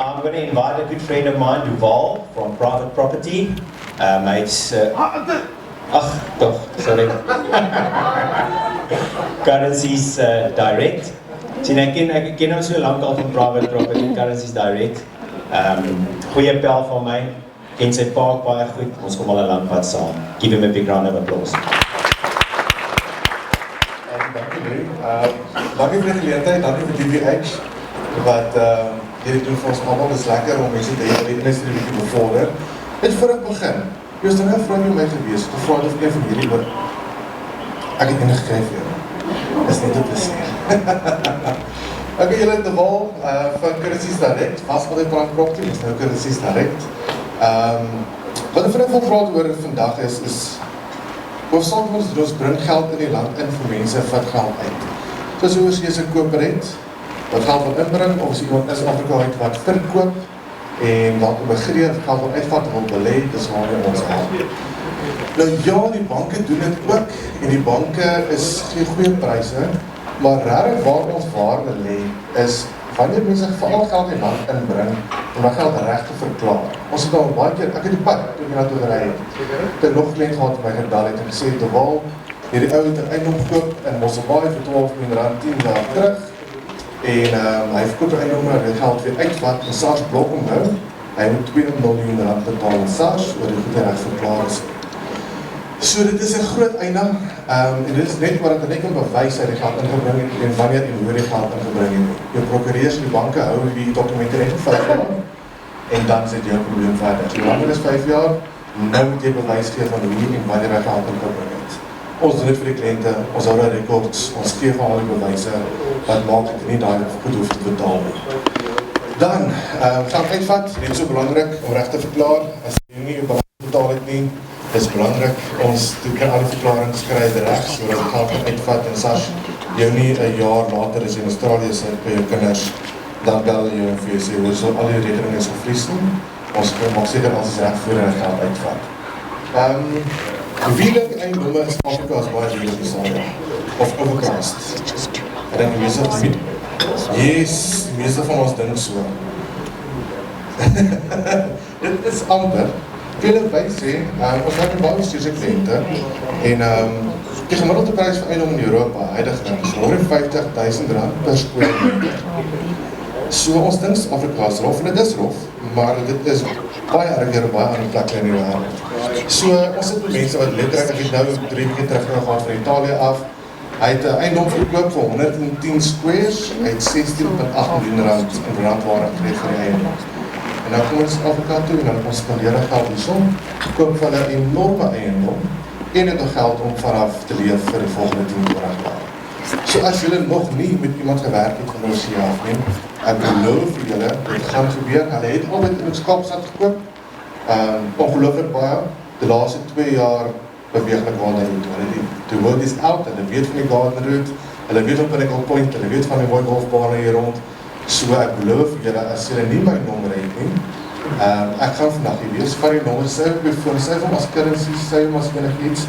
I'm going to invite a good friend of mine, Duval, from Private Property. Mates, sorry. Currencies Direct. Sien ek ken hom so lank al van Private Property, Currencies Direct. Goeie pel van my, ken sy pa baie goed, ons kom al 'n lang pad saam. Give him a big round of applause. Dankie vir die geleentheid, dankie vir DVH, wat hierdie doen vir ons allemaal. Dit is lekker om mense te hê wat die industrie bietjie bevorder. Net voor ek begin, jy was dan nou vrou met my gewees, te vraag of ek van hierdie oor. Ek het enig gekry vir jou. Is net op plesier. Ek het julle Duval van Currencies Direct, was wat die Private Property, is nou Currencies Direct. Wat ek vir ek wil praat oor vandag is hoofsaaklik ons bring geld in die land in vir mense wat geld uit. Soos oors jy is 'n koper het, wat geld wil inbring, of as iemand in Afrika het wat verkoop, en wat immigreer, geld wil uitvat en wil belê, dis waar ons help. Nou ja, die banke doen dit ook, en die banke gee goeie pryse, maar regtig waar ons waarde lê, is wanneer mense veral geld in die land inbring, om dat geld reg te verklaar. Ons het al baie keer, ek het die pad, toe ek na toe gery het, het nog kliënt gehad my gebel het en gesê, Duval, hierdie ou het 'n eiendom gekoop in Mosselbaai vir R12 miljoen 10 jaar terug, en hy verkoop die eiendom en hy geld weer uitvat, en SARS blok hom nou, hy moet R2 miljoen betaal in SARS, oor die goede reg verklaar is. So dit is 'n groot einde, en dit is net wat ek net kan bewys dat die geld ingebring het, en wanneer en hoe die geld ingebring het. Jou prokureurs en die banke hou die dokumente net vir 5 jaar, en dan sit jou probleem verder. So langer is 5 jaar, nou moet jy bewys gee van hoe en wanneer hy geld ingebring het. Ons doen dit vir die kliënte, ons hou daar records, ons gee van al die bewyse, wat maak ek nie daar goed hoef te betaal nie. Dan, geld uitvat, net so belangrik om reg te verklaar, as jy nie jou belasting betaal het nie, is belangrik, ons kan al die verklaring skryf reg, sodat die geld kan uitvat, en SARS jou nie 'n jaar later as jy in Australië sit by jou kinders, dan bel jy en vir jou sê, hoe sal al die rekening is gevries nie, ons kan maak seker as ons reg voor en geld uitvat. Wielik eiendomme in Afrika is baie wielik besadig, of overcast. Ek dink die meeste van ons dink so. Dit is amper, vele by sê, ons het baie stuurse kliënte, en die gemiddelde prys vir eiendom in Europa, huidig is R150.000 per square meter. So ons dink Afrika is rof, en dit is rof, maar dit is baie erger baie ander plekke in die wêreld. So ons het mense wat letterlik, ek het nou 3 weke terug gegaan van Italië af, hy het 'n eiendom verkoop vir 110 squares, hy het R16.8 miljoen in randwaarde gekry vir die eiendom. En nou kom ons Afrika toe en dan ons spandeer geld hierson, koop van 'n enorme eiendom en het geld om vanaf te leef vir die volgende 10 jaar. So as julle nog nie met iemand gewerk het van ons hier af neem, ek beloof vir julle, dit gaan gebeur. Hulle het altyd in ons Kaapstad gekoop, ongelooflik baie, die laaste 2 jaar beweeglik waar hulle doen. Die word is out, hulle weet van die Garden Route, hulle weet van Pinnacle Point, hulle weet van die mooi golfbane hier rond. So ek beloof julle, as julle nie my nommer het nie, ek gaan vandag hier wees, van die nommer, sy op die phone, sy van as currency, sy van as enig iets,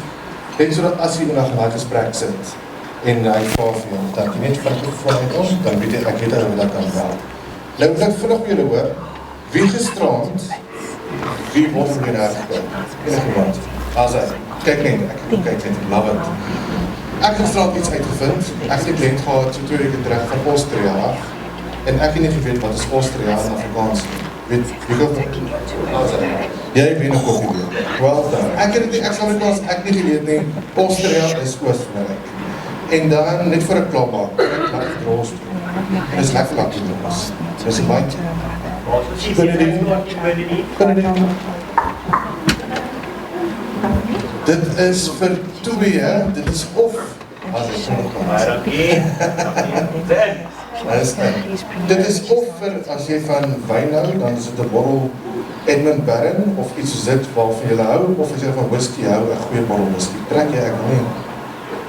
en so dat as jy in 'n gesprek sit, en hy vraag vir jou, dat jy net van die vraag het ons, dan weet ek weet dat ek kan val. Nou wil ek vinnig vir julle hoor, wie gestraand, wie word miljonair gekoop? Enig iemand, as hy, kyk net, ek kyk net, love it. Ek het gestraand iets uitgevind, ek het die kliënt gehad, so 2 weke terug van Austria af, en ek het nie geweet wat is Austria in Afrikaans. Wie koop dit? Jy weet nog koffie weer. Well done. Ek het dit nie, ek nie geweet nie, Austria is Oostenryk. En dan, net vir 'n klapbak, ek laat het roos toe. En is lekker laat doen ons. Dis 'n byt. Dit is vir 2, dit is of, as ek nog kan. Dit is of vir, as jy van wyn hou, dan is dit 'n bottel Edmund Barron, of iets soos dit waarvan jy hou, of as jy van whisky hou, 'n goeie bottel whisky. Trek jy, ek nie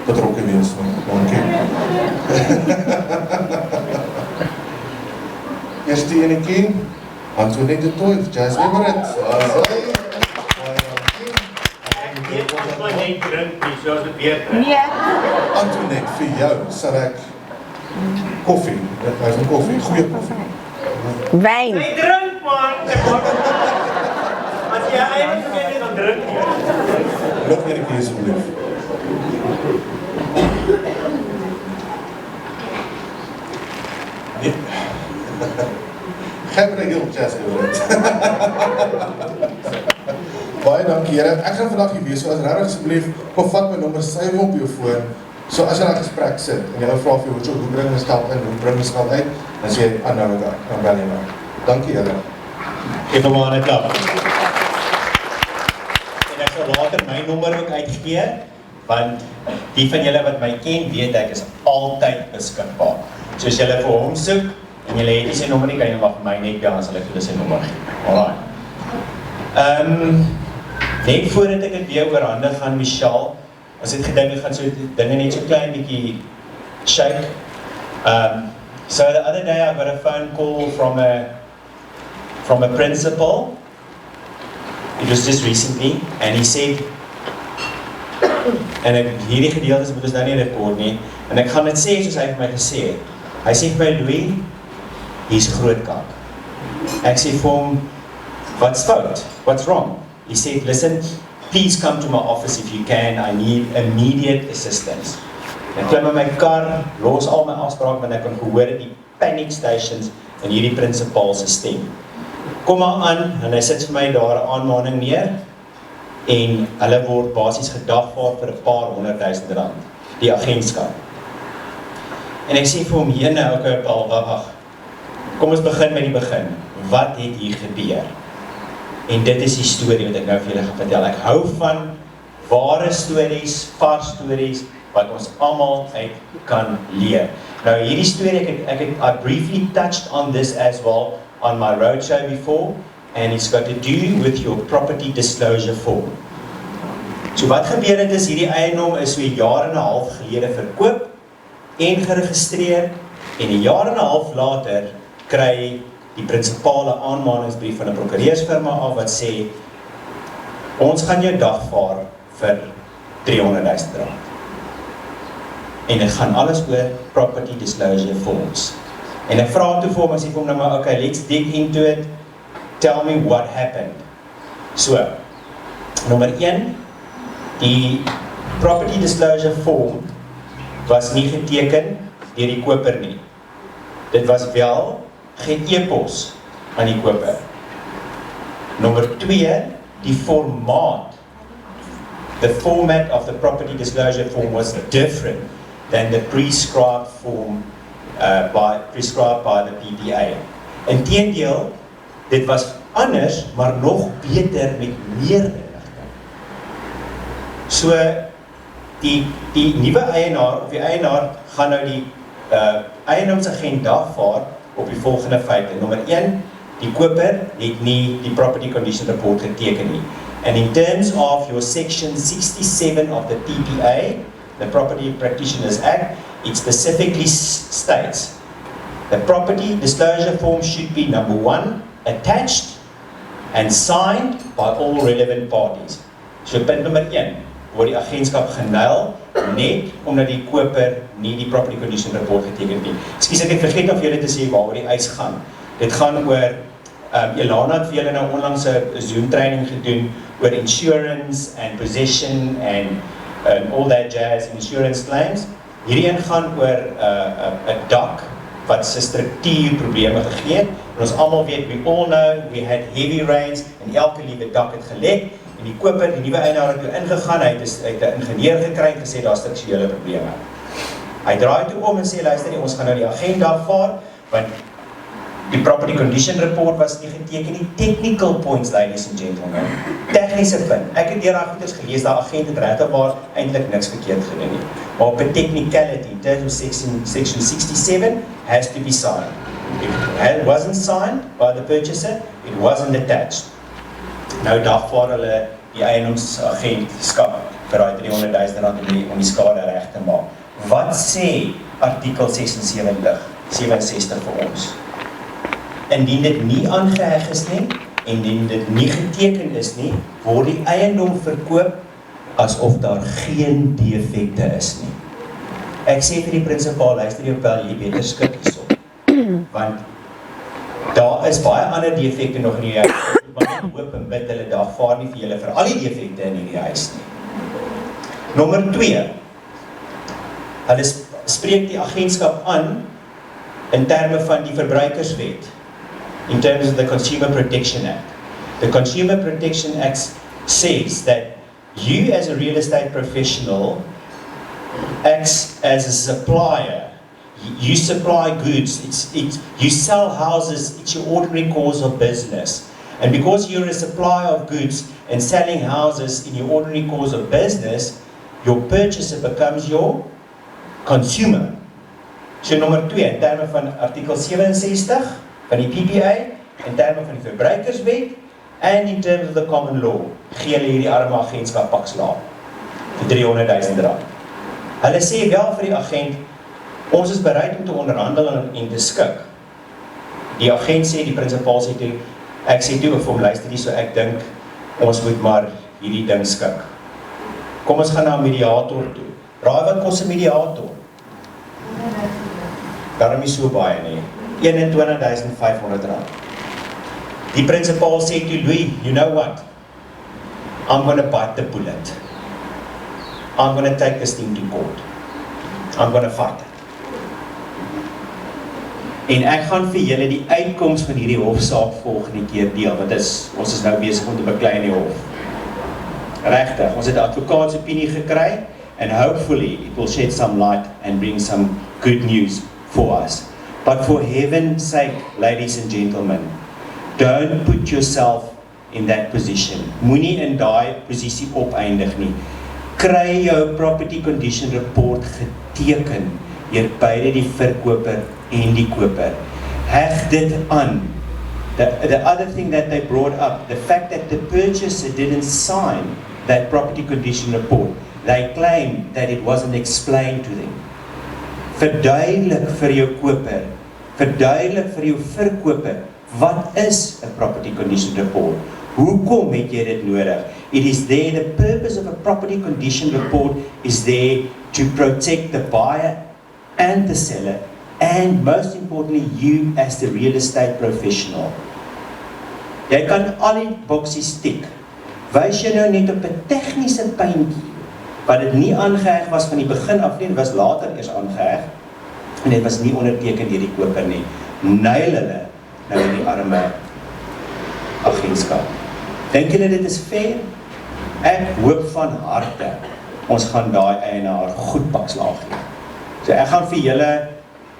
betrokke wees nie, dankie. Eerste enetjie, Antoinette de Toy, Jazz Everett. Antoinette, vir jou sal ek koffie, hy is 'n koffie, goeie koffie. Wyn. Jy drink man! As jy eiwit vergeet nie, dan drink jy. Nog een keer asseblief. Nee. Geef my 'n heel jazz oor dit. Baie dankie Here. Ek gaan vandag hier wees, so as regtig asseblief, kom vat my nommer, skryf hom op jou foon. So as jy in 'n gesprek sit en jy vra vir jou, hoe bring jy geld in, hoe bring jy geld uit, dan sê jy aanhou dit dan bel jy my. Dankie Here. Geef hom maar 'n klap. En ek sal later my nommer ook uitgee, want die van julle wat my ken, weet ek is altyd beskikbaar. So as julle vir hom soek en julle het nie sy nommer nie, kan jy maar vir my net bel, dan sal ek julle sy nommer gee. Alright. Net voordat ek dit weer oorhandig aan Michelle, as ek gedink ek gaan so dinge net so klein bietjie shake. So the other day I got a phone call from a principal. It was just recently, and he said, en hierdie gedeeltes moet ons nou nie rekord nie, en ek gaan dit sê soos hy vir my gesê het. Hy sê vir my, Louis, hier's groot kak. Ek sê vir hom, what's fout? What's wrong? He said, listen, please come to my office if you can, I need immediate assistance. Ek klim in my kar, los al my afspraak, want ek kan gehoor die panic stations in hierdie principal se stem. Kom maar aan, en hy sit vir my daar 'n aanmaning neer, en hulle word basies gedagvaar vir 'n paar R100,000, die agentskap. En ek sê vir hom, okay, Paul, wag, kom ons begin met die begin. Wat het hier gebeur? En dit is die storie wat ek nou vir julle gaan vertel. Ek hou van ware stories, vars stories, wat ons almal uit kan leer. Nou hierdie storie, I briefly touched on this as well on my roadshow before, and it's got to do with your property disclosure form. So wat gebeur het is, hierdie eiendom is so 'n jaar en 'n half gelede verkoop en geregistreer, en 'n jaar en 'n half later kry die prinsipale aanmaningsbrief van 'n prokureursfirma af wat sê, ons gaan jou dagvaar vir R300,000. En dit gaan alles oor property disclosure forms. En ek vra toe vir hom, as ek hom nou maar, okay, let's dig into it, tell me what happened. So, nommer 1, die property disclosure form was nie geteken deur die koper nie. Dit was wel ge-e-pos aan die koper. Nommer 2, die formaat, the format of the property disclosure form was different than the prescribed form prescribed by the PPA. Inteendeel, dit was anders, maar nog beter met meer inligting. So, die nuwe eienaar, of die eienaar, gaan nou die eiendomsagent dagvaar op die volgende feite. Nommer 1, die koper het nie die property condition report geteken nie. And in terms of your section 67 of the PPA, the Property Practitioners Act, it specifically states the property disclosure form should be, number 1, attached and signed by all relevant parties. So punt nummer 1, word die agentskap geneil, net omdat die koper nie die property condition report geteken nie. Ekskuus, ek het vergeet om vir julle te sê waaroor die eis gaan. Dit gaan oor, Elana het vir julle nou onlangs 'n Zoom training gedoen oor insurance and possession and all that jazz, insurance claims. Hierdie een gaan oor 'n dak wat sy struktuurprobleme gegee het. En ons almal weet, we all know, we had heavy rains en elke liewe dak het gelek. En die koper, die nuwe eienaar het toe ingegaan, hy het 'n ingenieur gekry en gesê daar's strukturele probleme. Hy draai toe om en sê, luister nie, ons gaan nou die agent dagvaar, want die property condition report was nie geteken nie. Technical points, ladies and gentlemen. Tegniese punt. Ek het deur daai goeders gelees, daai agent het regtig waar eintlik niks verkeerd gedoen nie. Maar op 'n technicality, in terms of section 67, has to be signed. If it wasn't signed by the purchaser, it wasn't attached. Nou dagvaar hulle die eiendomsagentskap vir daai R300,000 om die skade reg te maak. Wat sê artikel 67 vir ons? Indien dit nie aangeheg is nie, en indien dit nie geteken is nie, word die eiendom verkoop asof daar geen defekte is nie. Ek sê vir die prinsipaal, luister jou pel, jy beter skik hierop. Want Daar is baie ander defekte nog in die huis. Maar net hoop en bid hulle dagvaar nie vir julle vir al die defekte in die huis nie. Nommer 2. Hulle spreek die agentskap aan in terme van die verbruikerswet. In terms of the Consumer Protection Act. The Consumer Protection Act says that you as a real estate professional acts as a supplier. You supply goods, you sell houses, it's your ordinary course of business. And because you're a supplier of goods and selling houses in your ordinary course of business, your purchaser becomes your consumer. So nommer 2, in terme van artikel 67 van die PPA, in terme van die verbruikerswet, and in terms of the common law, gee hulle hierdie arme agentskap pak slaap vir R300,000. Hulle sê wel vir die agent, ons is bereid om te onderhandel en te skik. Die agent sê, die prinsipaal sê toe, ek sê toe, vir hom luister nie, so ek dink, ons moet maar hierdie ding skik. Kom ons gaan na 'n mediator toe. Raai wat kos 'n mediator? Daarom nie so baie nie. R21,500. Die prinsipaal sê toe, Louis, you know what? I'm going to bite the bullet. I'm going to take this thing to court. I'm going to fight it. En ek gaan vir julle die uitkoms van hierdie hofsaak volgende keer deel, want ons is nou besig om te beklei in die hof. Regtig, ons het 'n advokaatsopinie gekry, and hopefully it will shed some light and bring some good news for us. But for heaven's sake, ladies and gentlemen, don't put yourself in that position. Moenie in daai posisie opeindig nie. Kry jou property condition report geteken deur beide die verkoper en die koper. Heg dit aan. The other thing that they brought up, the fact that the purchaser didn't sign that property condition report, they claimed that it wasn't explained to them. Verduidelik vir jou koper, verduidelik vir jou verkoper, wat is 'n property condition report? Hoekom het jy dit nodig? It is there, the purpose of a property condition report is there to protect the buyer and the seller, and most importantly, you as the real estate professional. Jy kan al die boksies tik. Wys jy nou net op 'n tegniese puntjie, wat dit nie aangeheg was van die begin af nie, dit was later eers aangeheg, en dit was nie onderteken deur die koper nie. Nuil hulle nou in die arme agentskap. Dink julle dit is fair? Ek hoop van harte, ons gaan daai eienaar goed pak slaag gee. So ek gaan vir julle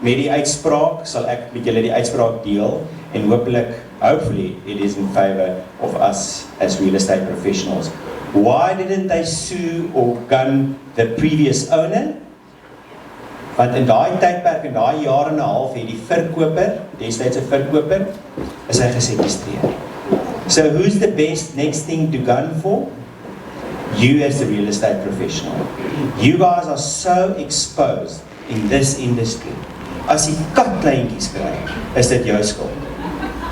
met die uitspraak, sal ek met julle die uitspraak deel, en hopefully it is in favor of us as real estate professionals. Why didn't they sue or gun the previous owner? Want in daai tydperk, in daai jaar en 'n half, het die verkoper, destydse verkoper, is hy gesekestreer. So who's the best next thing to gun for? You as the real estate professional. You guys are so exposed in this industry. As jy katkleintjies kry, is dit jou skuld.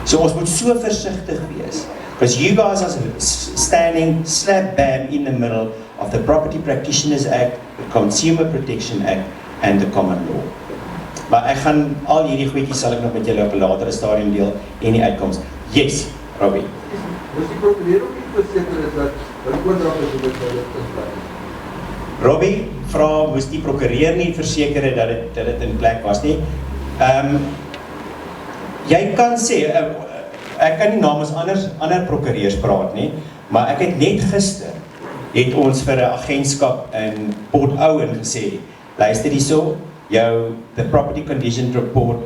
So ons moet so versigtig wees, because you guys are standing slap bam in the middle of the Property Practitioners Act, the Consumer Protection Act, and the Common Law. Maar ek gaan al hierdie goedjies sal ek nog met julle op 'n latere stadium deel en die uitkoms. Yes, Robbie. Moes die prokureur ook nie verseker is dat oordrag is op dit is? Robbie vra, moes die prokureur nie verseker het dat dit in plek was nie. Jy kan sê, ek kan nie namens ander prokureurs praat nie, maar ek het net gister, het ons vir 'n agentskap in Port Owen gesê, luister hierso, the property condition report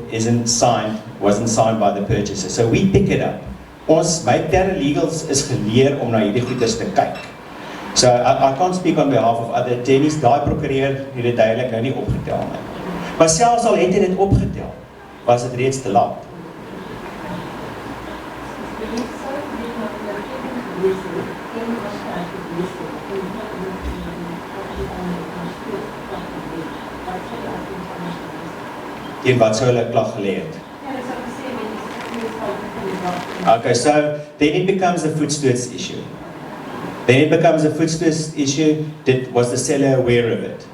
wasn't signed by the purchaser, so we pick it up. My paralegals is geleer om na hierdie goeders te kyk. So I can't speak on behalf of other attorneys, daai prokureur het dit duidelik nou nie opgetel nie. Maar selfs al het hy dit opgetel, was dit reeds te laat. Teen wat sou hulle klag gelê het? Okay, so then it becomes a footstool issue. Was the seller aware of it?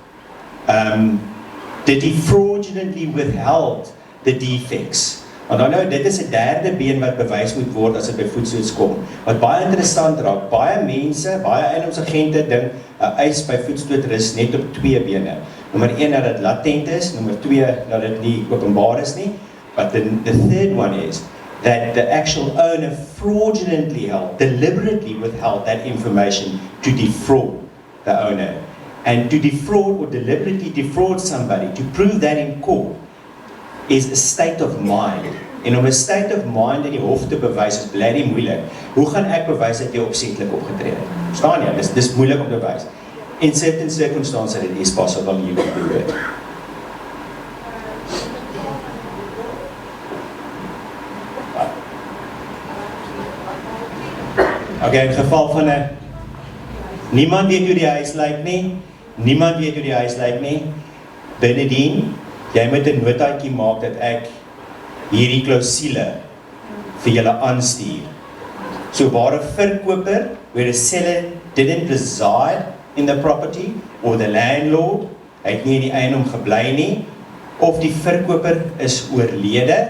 Did he fraudulently withheld the defects? Want dan nou, dit is 'n derde been wat bewys moet word as dit by voetsoets kom. Wat baie interessant raak, baie mense, baie eiendomsagente dink 'n eis by voetstoot rus net op 2 bene. Nommer 1 dat dit latent is, nommer 2 dat dit nie openbaar is nie. But the third one is that the actual owner fraudulently held, deliberately withheld that information to defraud the owner. And to defraud or deliberately defraud somebody, to prove that in court, is a state of mind. En om 'n state of mind in die hof te bewys is bloody moeilik. Hoe gaan ek bewys dat jy opsetlik opgetree het? Verstaan jy? Dis moeilik om te bewys. In certain circumstances it is possible you can do it. Okay, in geval van 'n niemand weet hoe die huis lyk nie. Niemand weet hoe die huis lyk nie. Binnedien, jy moet 'n notaatjie maak dat ek hierdie klousule vir julle aanstuur. So waar 'n verkoper, where a seller didn't reside in the property, or the landlord, hy het nie in die eiendom gebly nie, of die verkoper is oorlede,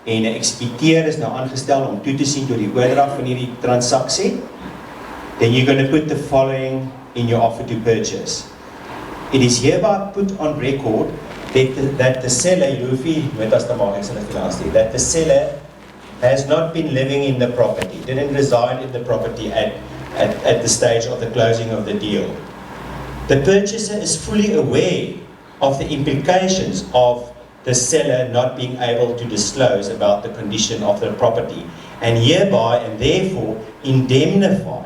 en 'n eksekuteur is nou aangestel om toe te sien tot die oordrag van hierdie transaksie, then you're going to put the following in your offer to purchase. It is hereby put on record that the seller, that the seller has not been living in the property, didn't reside in the property at the stage of the closing of the deal. The purchaser is fully aware of the implications of the seller not being able to disclose about the condition of the property, and hereby and therefore indemnify,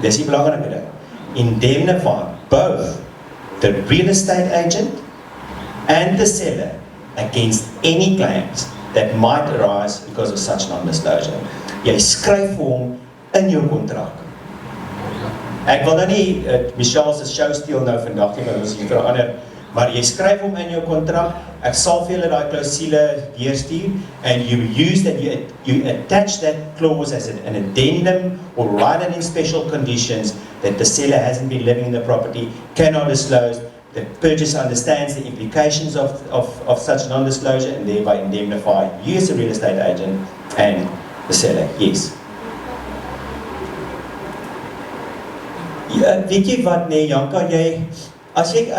dis die belangrike ding, indemnify both the real estate agent and the seller against any claims that might arise because of such non-disclosure. Jy skryf vir hom in jou kontrak. Ek wil nou nie Michelle se show steel nou vandag nie, want ons hier verander, maar jy skryf hom in jou kontrak. Ek sal vir julle daai klousule deurstuur, and you use that, you attach that clause as an addendum, or write it in special conditions that the seller hasn't been living in the property, cannot disclose, the purchaser understands the implications of such non-disclosure, and thereby indemnify you as a real estate agent and the seller. Yes. Ja, weet jy wat nee, Janka, as jy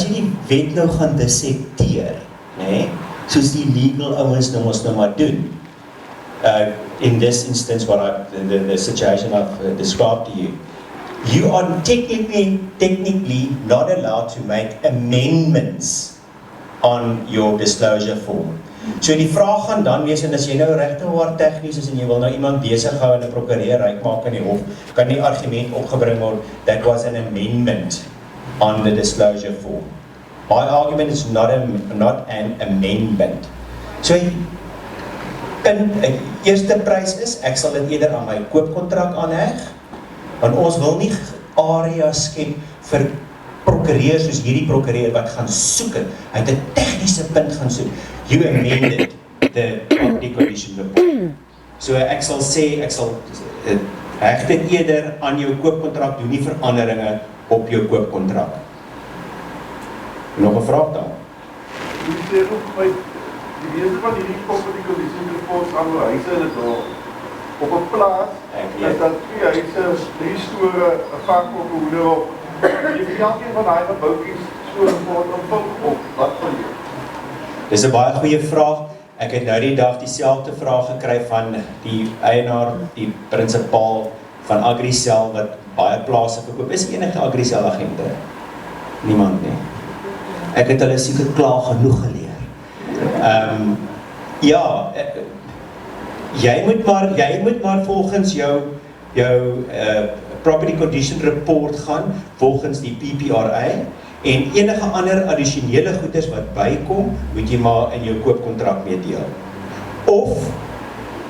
die wet nou gaan dissekteer, nee, soos die legal ouens nou ons nou maar doen, in this instance, the situation I've described to you, you are technically not allowed to make amendments on your disclosure form. So die vraag gaan dan wees, en as jy nou regtig waar tegnies is en jy wil nou iemand besig hou en 'n prokureur ryk maak in die hof, kan die argument opgebring word, that was an amendment on the disclosure form. My argument is not an amendment. So eerste prys is, ek sal dit eerder aan my koopkontrak aanheg, want ons wil nie areas skep vir prokureurs soos hierdie prokureur wat gaan soek het, hy het 'n tegniese punt gaan soek. You amended the property condition report. So ek sal sê, ek sal heg dit eerder aan jou koopkontrak, doen nie veranderinge op jou koopkontrak. Nog 'n vraag dan? Die sê ook my, die meeste van hierdie property condition reports aan hoe huise in het op 'n plaas, is dat 2 huise, 3 store, 'n varkens, 'n hoender op. Jy vir elkeen van daai gebouetjies so 'n rapport ontvang op, wat van jou? Dis 'n baie goeie vraag. Ek het nou die dag dieselfde vraag gekry van die eienaar, die prinsipaal van Agricel wat baie plase verkoop. Is enige Agricel agente? Niemand nie. Ek het hulle seker klaar genoeg geleer. Ja, jy moet maar volgens jou property condition report gaan, volgens die PPRA, en enige ander addisionele goeders wat bykom, moet jy maar in jou koopkontrak meedeel. Of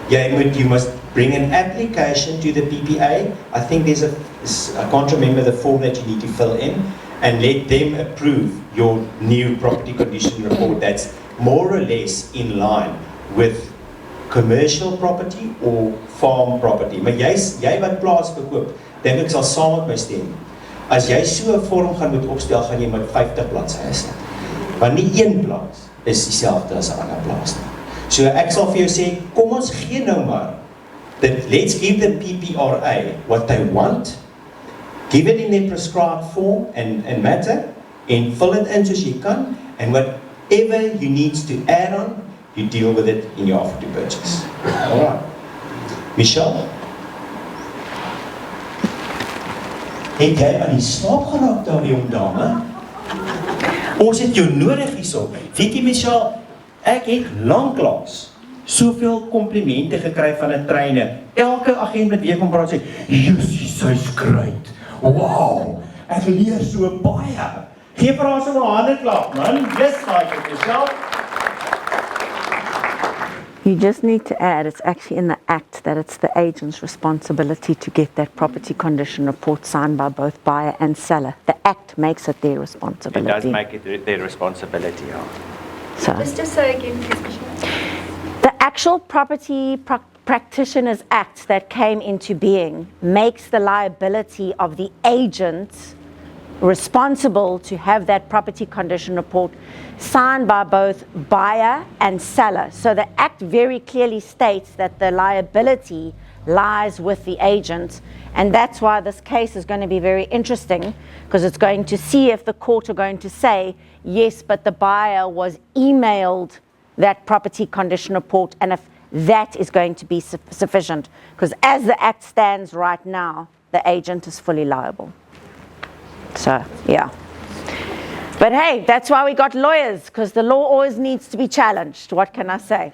you must bring an application to the PPA. I think there's I can't remember the form that you need to fill in, and let them approve your new property condition report that's more or less in line with commercial property or farm property. Maar jy wat plaas verkoop, dink ek sal saam met my stem. As jy so 'n vorm gaan moet opstel, gaan jy met 50 bladsye sit. Want nie een plaas is dieselfde as 'n ander plaas nie. So ek sal vir jou sê, kom ons gee nou maar. Let's give the PPRA what they want, give it in their prescribed form and matter, and fill it in soos jy kan, and whatever you need to add on, you deal with it in your offer to purchase. Alright. Michelle? Het jy aan die slaap geraak daar, jong dame? Ons het jou nodig hierso. Weet jy, Michelle, ek het lanklaas soveel komplimente gekry van 'n trainer. Elke agent met wie ek kom praat sê, "Jessie, sy's great. Wow, ek leer so baie." Geef vir haar so 'n handeklap, man. Just like it, Michelle. You just need to add, it's actually in the Act that it's the agent's responsibility to get that property condition report signed by both buyer and seller. The Act makes it their responsibility. It does make it their responsibility, yeah. So, Just say again, please, Michelle. the actual Property Practitioners Act that came into being makes the liability of the agent responsible to have that property condition report signed by both buyer and seller. So the Act very clearly states that the liability lies with the agent, and that's why this case is going to be very interesting, because it's going to see if the court are going to say, yes, but the buyer was emailed that property condition report, and if that is going to be sufficient, because as the Act stands right now, the agent is fully liable. So, yeah. But hey, that's why we got lawyers, because the law always needs to be challenged. What can I say?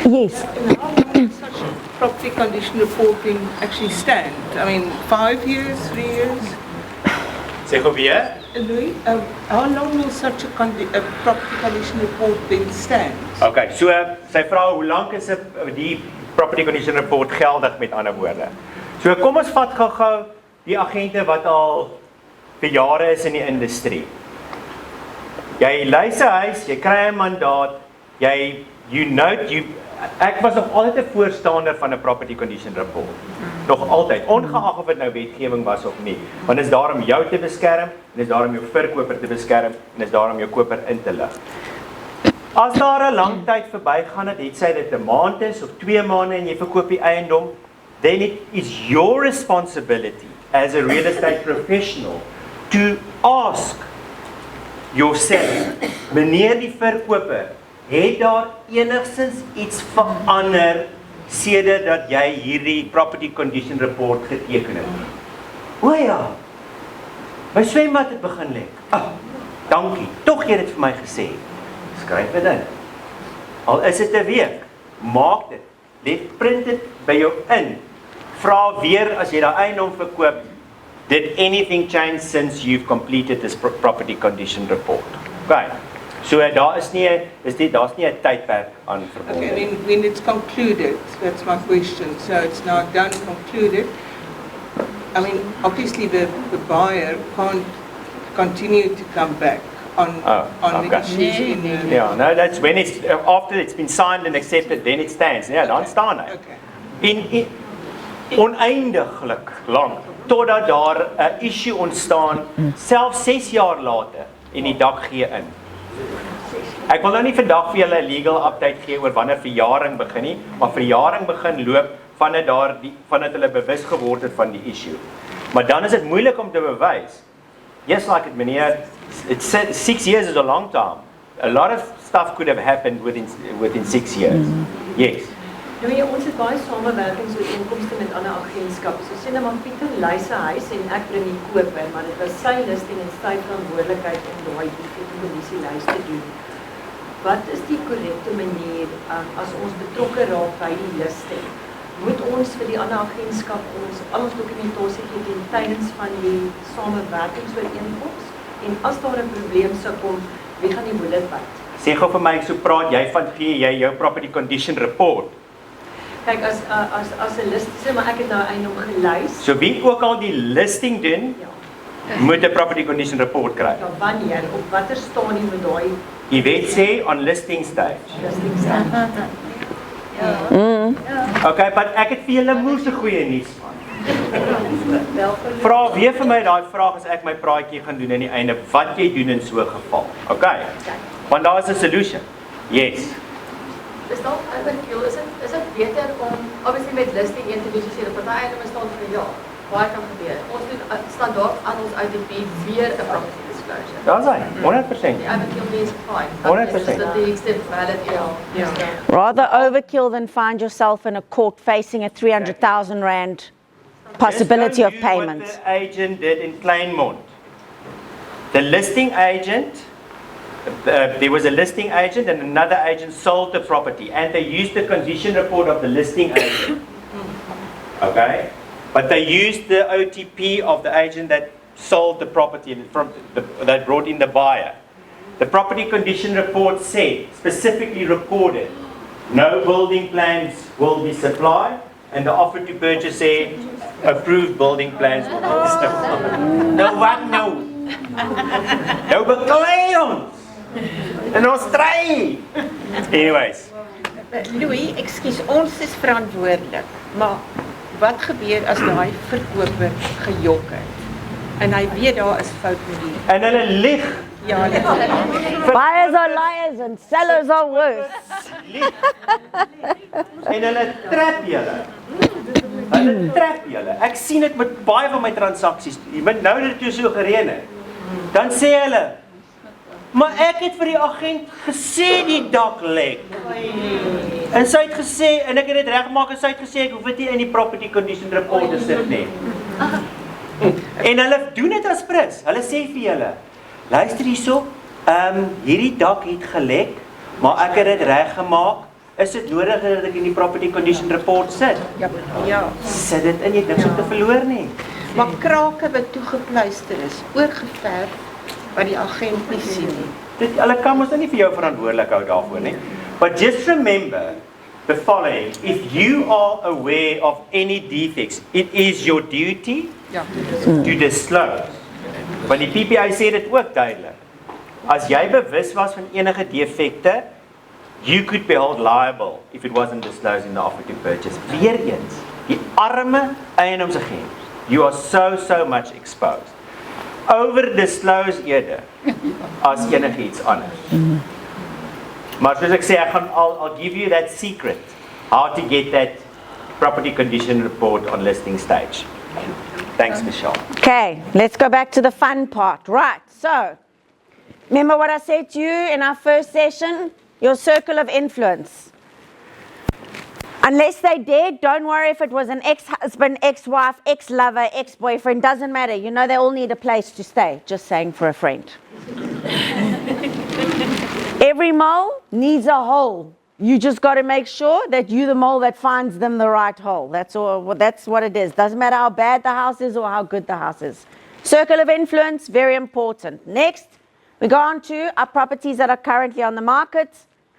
Yes. How long such property condition reporting actually stand? I mean, 5 years, 3 years? Sê gou weer. Louis, how long will such a property condition report then stand? Okay, so sy vra hoe lank is die property condition report geldig, met ander woorde. So kom ons vat gou die agente wat al vir jare is in die industrie. Jy lys 'n huis, jy kry 'n mandaat, ek was nog altyd 'n voorstander van 'n property condition report. Nog altyd, ongeag of dit nou wetgewing was of nie. Want dit is daar om jou te beskerm, en is daar om jou verkoper te beskerm, en is daar om jou koper in te lig. As daar 'n lang tyd verbygaan het sy dit 'n maand is of 2 maande en jy verkoop die eiendom, then it is your responsibility as a real estate professional to ask yourself, meneer die verkoper, het daar enigstens iets verander sedert dat jy hierdie property condition report geteken het? O ja, my swembad het begin lek. Dankie, tog jy het dit vir my gesê. Skryf dit in. Al is dit 'n week, maak dit, print dit by jou in. Vra weer as jy daai eiendom verkoop, did anything change since you've completed this property condition report? Okay. So daar's nie 'n tydperk aan verbonde. Okay, I mean, when it's concluded, that's my question. So it's now done, concluded. I mean, obviously the buyer can't continue to come back on the issues in the... Yeah, no, that's when it's, after it's been signed and accepted, then it stands. Ja, dan staan hy. Okay. Oneindiglik lank, totdat daar 'n issue ontstaan, selfs 6 jaar later, en die dak gee in. Ek wil nou nie vandag vir julle 'n legal update gee oor wanneer verjaring begin nie, maar verjaring begin loop vandat hulle bewus geword het van die issue. Maar dan is dit moeilik om te bewys. Yes, like it, meneer, 6 years is a long time. A lot of stuff could have happened within 6 years. Yes. Nou ja, ons het baie samewerkingsooreenkomste met ander agentskappe. So sê nou maar Pieter lys sy huis en ek bring die koper, maar dit was sy listing en sy verantwoordelikheid om daai kommissielys te doen. Wat is die korrekte manier as ons betrokke raak by die listing? Moet ons vir die ander agentskap al ons dokumentasie gee tydens van die samewerkingsooreenkoms? En as daar 'n probleem sou kom, wie gaan die bullet vat? Sê gou vir my, so praat jy van gee jy jou property condition report? Kyk, as 'n list sê maar ek het nou eiendom gelys. So wie ook al die listing doen, moet 'n property condition report kry. Ja, wanneer, op watter stadium moet daai Die wet sê on listing stage. listing staan? Okay, but ek het vir julle moes 'n goeie nuus van. Vra weer vir my daai vraag as ek my praatjie gaan doen aan die einde, wat jy doen in so 'n geval. Okay. Want daar is 'n solution. Yes. Is daar overkill? Is dit beter om obviously met listing een te doen soos jy op party einde staan vir 'n jaar? Baie kan gebeur. Ons doen standaard aan ons IDP weer 'n property disclosure. Daar's hy, 100%. Die overkill means fine. 100%. That the extent valid Rather overkill than find yourself in a court facing a 300,000 rand possibility of Just don't do payment. what the agent did in Kleinmond. The listing agent, there was a listing agent and another agent sold the property and they used the condition report of the listing agent. Okay? But they used the OTP of the agent that sold the property that brought in the buyer. The property condition report said, specifically recorded, no building plans will be supplied and the offer to purchase said, approved building plans will be supplied. No what no? No beklei ons! En ons stry! Anyways. Louis, ekskuus, ons is verantwoordelik, maar wat gebeur as daai verkoper gejok het? En hy weet daar is fout met die. En hulle lieg. Ja, hulle Buyers are liars and sellers are worse. En hulle trap julle. Hulle trap julle. Ek sien dit met baie van my transaksies. Even nou dat dit so gereën het. Dan sê hulle, maar ek het vir die agent gesê die dak lek. En sy het gesê, en ek het dit reggemaak en sy het gesê ek hoef dit nie in die property condition report te sit nie. En hulle doen dit as prins. Hulle sê vir julle, luister hierso, hierdie dak het gelek, maar ek het dit reggemaak. Is dit nodig dat ek in die property condition report sit? Ja. Sit dit in, jy niks om te verloor nie. Maar krake wat toegepluister is, oorgeverf wat die agent nie sien nie. Hulle kan mos nou nie vir jou verantwoordelik hou daarvoor nie. But just remember the following, if you are aware of any defects, it is your duty to disclose. Want die PPI sê dit ook duidelik. As jy bewus was van enige defekte, you could be held liable if it wasn't disclosed in the offer to purchase. Weer eens, die arme eiendomsagent, you are so much exposed. Over-disclose eerder as enigiets anders. Maar soos ek sê, I'll give you that secret, how to get that property condition report on listing stage. Thanks, Michelle. Okay, let's go back to the fun part. Right, so, remember what I said to you in our first session? Your circle of influence. Unless they're dead, don't worry if it was an ex-husband, ex-wife, ex-lover, ex-boyfriend, doesn't matter. You know they all need a place to stay, just saying for a friend. Every mole needs a hole. You just got to make sure that you're the mole that finds them the right hole. That's all. That's what it is. Doesn't matter how bad the house is or how good the house is. Circle of influence, very important. Next, we go on to our properties that are currently on the market.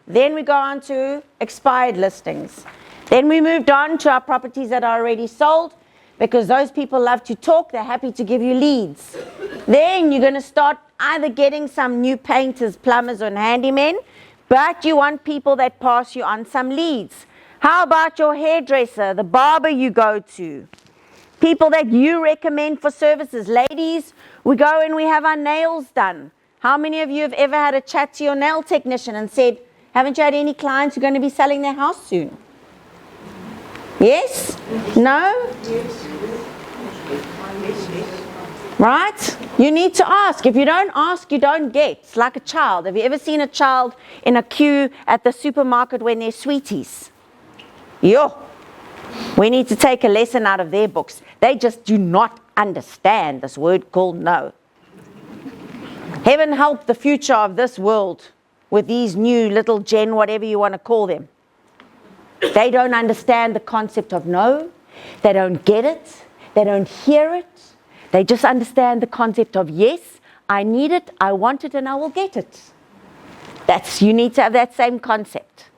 Then we go on to expired listings. Then we moved on to our properties that are already sold, because those people love to talk. They're happy to give you leads. Then you're going to start either getting some new painters, plumbers, and handymen, but you want people that pass you on some leads. How about your hairdresser, the barber you go to? People that you recommend for services. Ladies, we go and we have our nails done. How many of you have ever had a chat to your nail technician and said, haven't you had any clients who are going to be selling their house soon? Yes? No? Right? You need to ask. If you don't ask, you don't get. It's like a child. Have you ever seen a child in a queue at the supermarket when they're sweeties? Yo. We need to take a lesson out of their books. They just do not understand this word called no. Heaven help the future of this world with these new little gen, whatever you want to call them. They don't understand the concept of no. They don't get it. They don't hear it. They just understand the concept of yes, I need it, I want it, and I will get it. You need to have that same concept.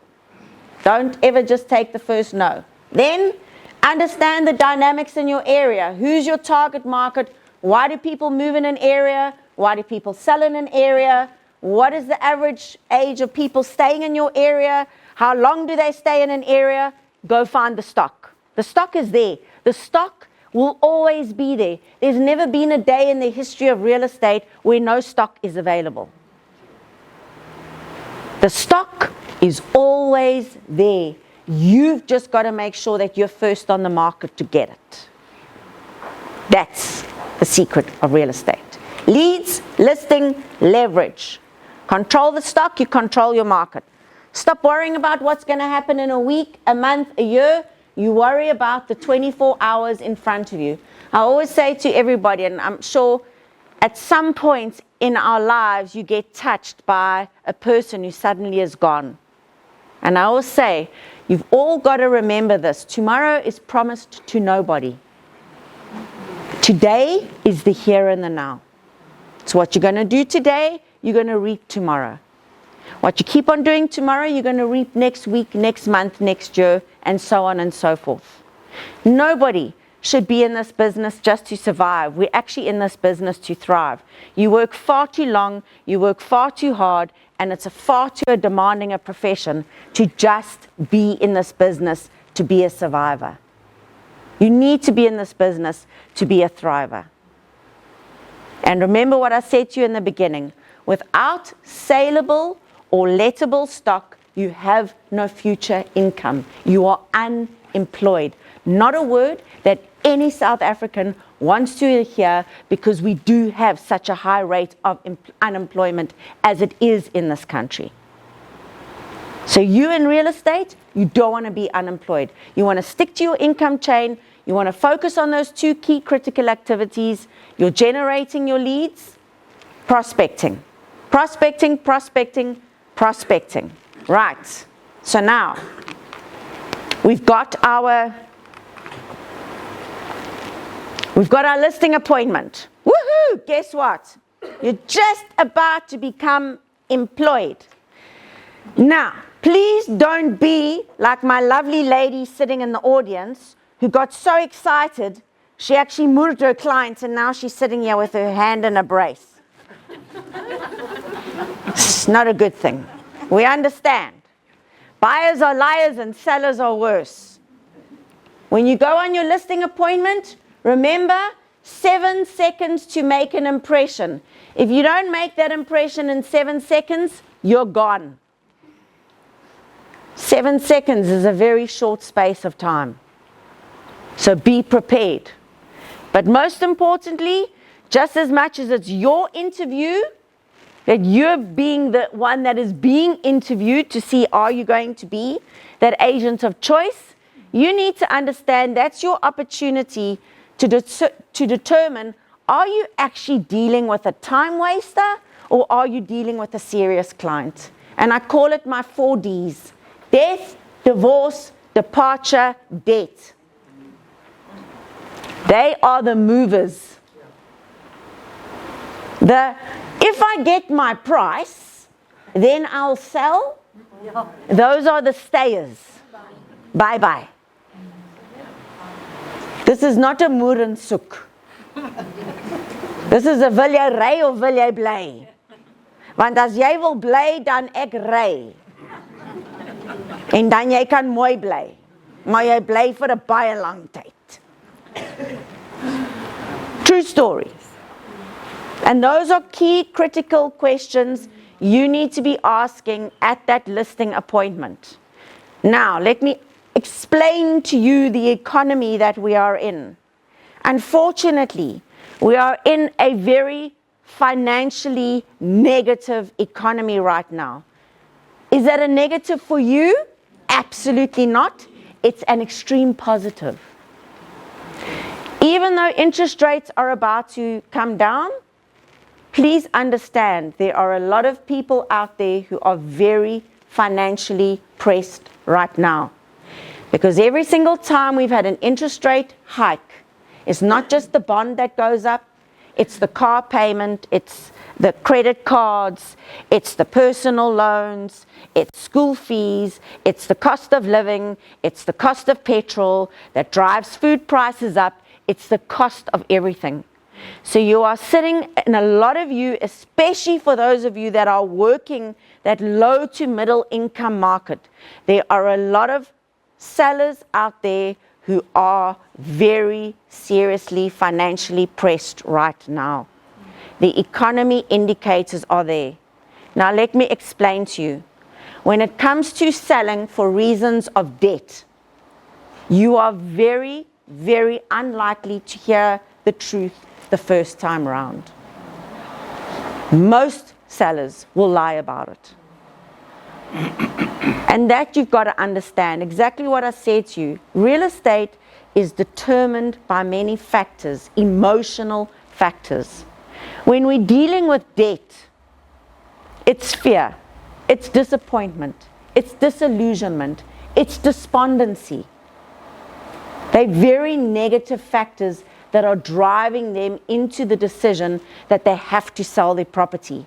Don't ever just take the first no. Then understand the dynamics in your area. Who's your target market? Why do people move in an area? Why do people sell in an area? What is the average age of people staying in your area? How long do they stay in an area? Go find the stock. The stock is there. The stock will always be there. There's never been a day in the history of real estate where no stock is available. The stock is always there. You've just got to make sure that you're first on the market to get it. That's the secret of real estate. Leads, listing, leverage. Control the stock, you control your market. Stop worrying about what's going to happen in a week, a month, a year. You worry about the 24 hours in front of you. I always say to everybody, and I'm sure at some point in our lives you get touched by a person who suddenly is gone. And I always say, you've all got to remember this. Tomorrow is promised to nobody. Today is the here and the now. So what you're going to do today, you're going to reap tomorrow. What you keep on doing tomorrow, you're going to reap next week, next month, next year, and so on and so forth. Nobody should be in this business just to survive. We're actually in this business to thrive. You work far too long, you work far too hard, and it's a far too demanding a profession to just be in this business to be a survivor. You need to be in this business to be a thriver. And remember what I said to you in the beginning. Without saleable or lettable stock, you have no future income. You are unemployed. Not a word that any South African wants to hear, because we do have such a high rate of unemployment as it is in this country. So you in real estate, you don't want to be unemployed. You want to stick to your income chain. You want to focus on those two key critical activities. You're generating your leads, prospecting. Prospecting, prospecting, prospecting. Right. So now, we've got our listing appointment. Woohoo! Guess what? You're just about to become employed. Now, please don't be like my lovely lady sitting in the audience who got so excited she actually moved her clients and now she's sitting here with her hand in a brace. It's not a good thing. We understand. Buyers are liars and sellers are worse. When you go on your listing appointment, remember, 7 seconds to make an impression. If you don't make that impression in 7 seconds, you're gone. 7 seconds is a very short space of time. So be prepared. But most importantly, just as much as it's your interview, that you're being the one that is being interviewed to see, are you going to be that agent of choice? You need to understand that's your opportunity to determine, are you actually dealing with a time waster or are you dealing with a serious client? And I call it my 4 Ds. Death, divorce, departure, debt. They are the movers. If I get my price, then I'll sell. Those are the stayers. Bye-bye. This is not a moer en soek. This is a wil jy ry of wil jy bly? Want as jy wil bly, dan ek ry. En dan jy kan mooi bly. Maar jy bly vir 'n baie lang tyd. True story. And those are key critical questions you need to be asking at that listing appointment. Now, let me explain to you the economy that we are in. Unfortunately, we are in a very financially negative economy right now. Is that a negative for you? Absolutely not. It's an extreme positive. Even though interest rates are about to come down, please understand there are a lot of people out there who are very financially pressed right now. Because every single time we've had an interest rate hike, it's not just the bond that goes up, it's the car payment, it's the credit cards, it's the personal loans, it's school fees, it's the cost of living, it's the cost of petrol that drives food prices up, it's the cost of everything. So you are sitting, and a lot of you, especially for those of you that are working that low to middle income market, there are a lot of sellers out there who are very seriously financially pressed right now. The economy indicators are there. Now let me explain to you. When it comes to selling for reasons of debt, you are very, very unlikely to hear the truth the first time around. Most sellers will lie about it. And that you've got to understand exactly what I said to you. Real estate is determined by many factors, emotional factors. When we're dealing with debt, it's fear, it's disappointment, it's disillusionment, it's despondency. They're very negative factors that are driving them into the decision that they have to sell their property.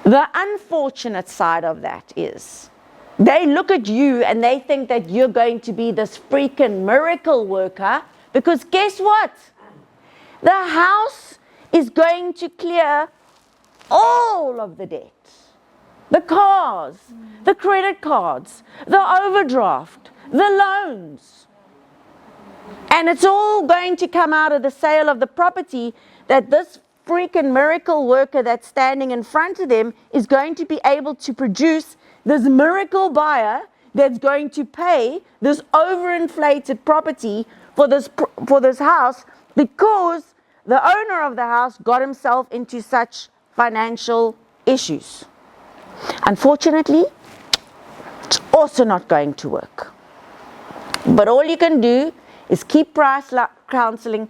The unfortunate side of that is they look at you and they think that you're going to be this freaking miracle worker, because guess what? The house is going to clear all of the debt. The cars, the credit cards, the overdraft, the loans. And it's all going to come out of the sale of the property that this freaking miracle worker that's standing in front of them is going to be able to produce this miracle buyer that's going to pay this overinflated property for this house, because the owner of the house got himself into such financial issues. Unfortunately, it's also not going to work. But all you can do is keep price counseling,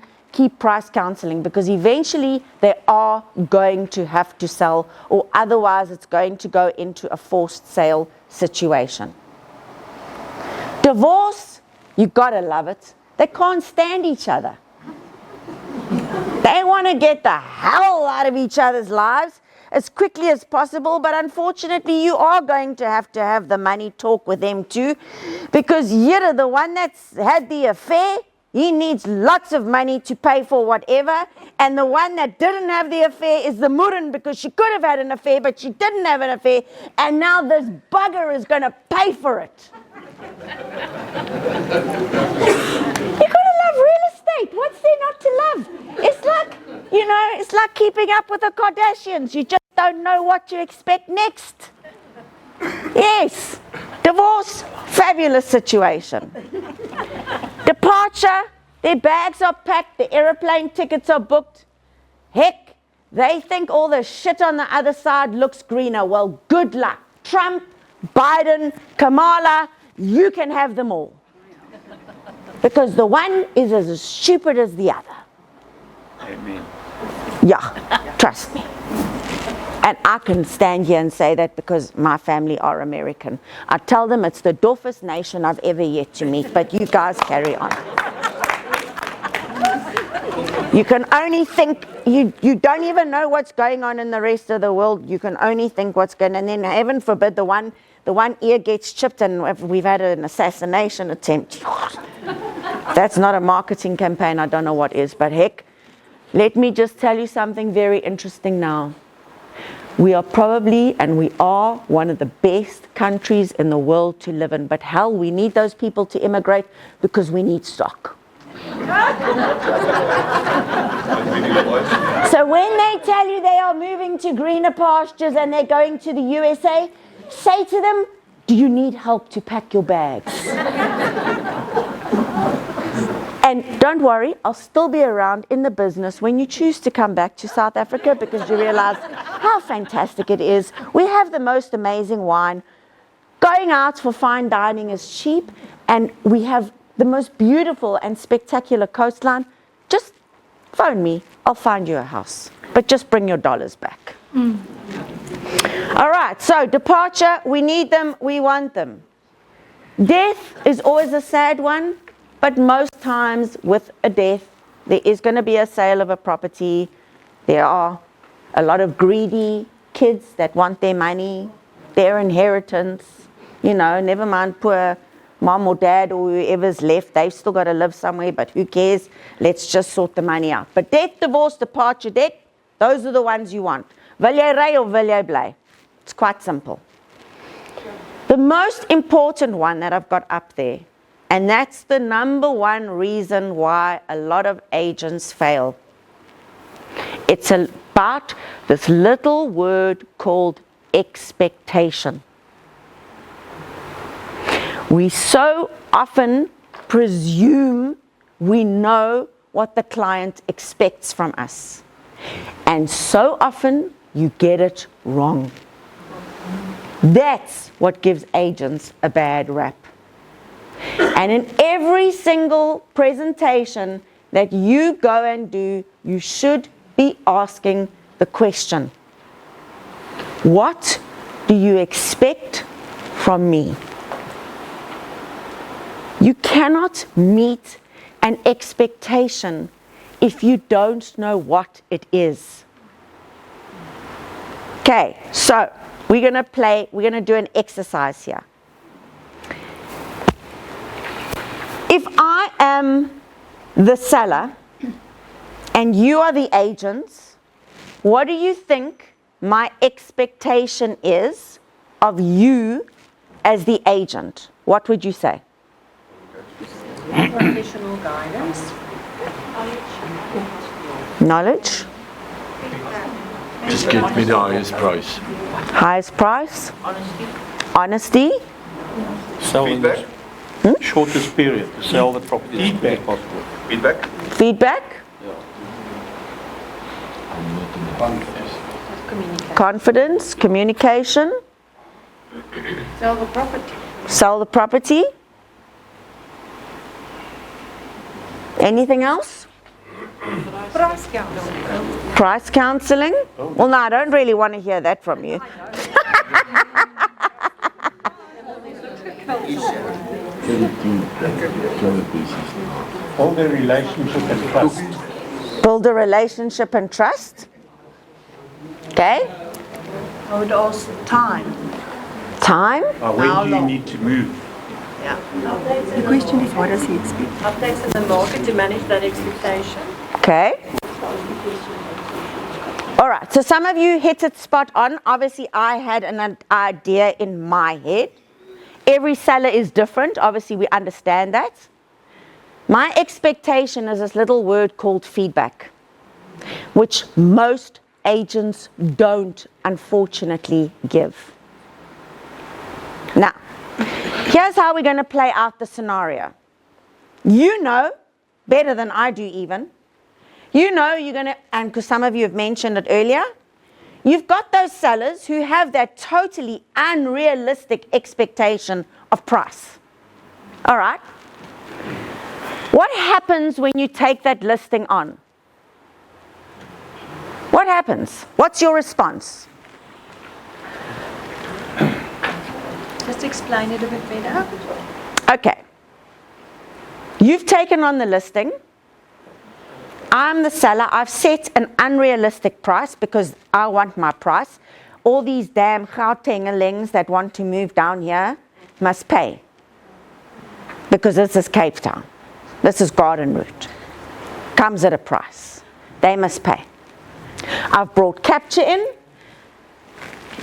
because eventually they are going to have to sell, or otherwise it's going to go into a forced sale situation. Divorce, you gotta love it. They can't stand each other. They want to get the hell out of each other's lives as quickly as possible, but unfortunately you are going to have the money talk with them too, because here the one that's had the affair, he needs lots of money to pay for whatever, and the one that didn't have the affair is the murren, because she could have had an affair but she didn't have an affair, and now this bugger is going to pay for it. You gotta love real estate. What's there not to love? It's like, it's like keeping up with the Kardashians. You just don't know what to expect next. Yes, divorce, fabulous situation. Departure, their bags are packed, the airplane tickets are booked. Heck, they think all the shit on the other side looks greener. Well, good luck. Trump, Biden, Kamala, you can have them all. Because the one is as stupid as the other. Amen. Yeah, trust me. And I can stand here and say that because my family are American. I tell them it's the doofest nation I've ever yet to meet, but you guys carry on. You can only think, you don't even know what's going on in the rest of the world. You can only think what's going on. And then heaven forbid the one ear gets chipped and we've had an assassination attempt. That's not a marketing campaign, I don't know what is, but heck, let me just tell you something very interesting now. We are probably, and we are, one of the best countries in the world to live in, but hell, we need those people to immigrate because we need stock. So when they tell you they are moving to greener pastures and they're going to the USA, say to them, do you need help to pack your bags? And don't worry, I'll still be around in the business when you choose to come back to South Africa, because you realize how fantastic it is. We have the most amazing wine. Going out for fine dining is cheap, and we have the most beautiful and spectacular coastline. Just phone me, I'll find you a house. But just bring your dollars back. All right, so departure, we need them, we want them. Death is always a sad one, but most times with a death, there is going to be a sale of a property. There are a lot of greedy kids that want their money, their inheritance. Never mind poor mom or dad or whoever's left. They've still got to live somewhere, but who cares? Let's just sort the money out. But death, divorce, departure, death, those are the ones you want. Wil jy ry of wil jy bly? It's quite simple. The most important one that I've got up there, And that's the number one reason why a lot of agents fail. It's about this little word called expectation. We so often presume we know what the client expects from us. And so often you get it wrong. That's what gives agents a bad rap. And in every single presentation that you go and do, you should be asking the question, what do you expect from me? You cannot meet an expectation if you don't know what it is. Okay, so we're going to do an exercise here. If I am the seller and you are the agent, what do you think my expectation is of you as the agent? What would you say? Professional guidance. Knowledge? Just give me the highest price. Highest price? Honesty. Honesty? Feedback. Shortest period to sell the property as quickly as possible. Feedback. Feedback? Confidence? Communication? Sell the property. Sell the property? Anything else? Price counseling. Price counseling? Well, no, I don't really want to hear that from you. Build a relationship and trust. Build a relationship and trust. Okay? I would ask time. Time? When do you need to move? The question is, what does he expect? Updates in the market to manage that expectation. Okay. All right, so some of you hit it spot on. Obviously, I had an idea in my head. Every seller is different. Obviously, we understand that. My expectation is this little word called feedback, which most agents don't, unfortunately, give. Now, here's how we're going to play out the scenario. You know, better than I do even, you know you're going to, and because some of you have mentioned it earlier, you've got those sellers who have that totally unrealistic expectation of price. All right? What happens when you take that listing on? What happens? What's your response? Just explain it a bit better. Okay. You've taken on the listing. I'm the seller. I've set an unrealistic price because I want my price. All these damn Gautengelings that want to move down here must pay. Because this is Cape Town. This is Garden Route. Comes at a price. They must pay. I've brought capture in.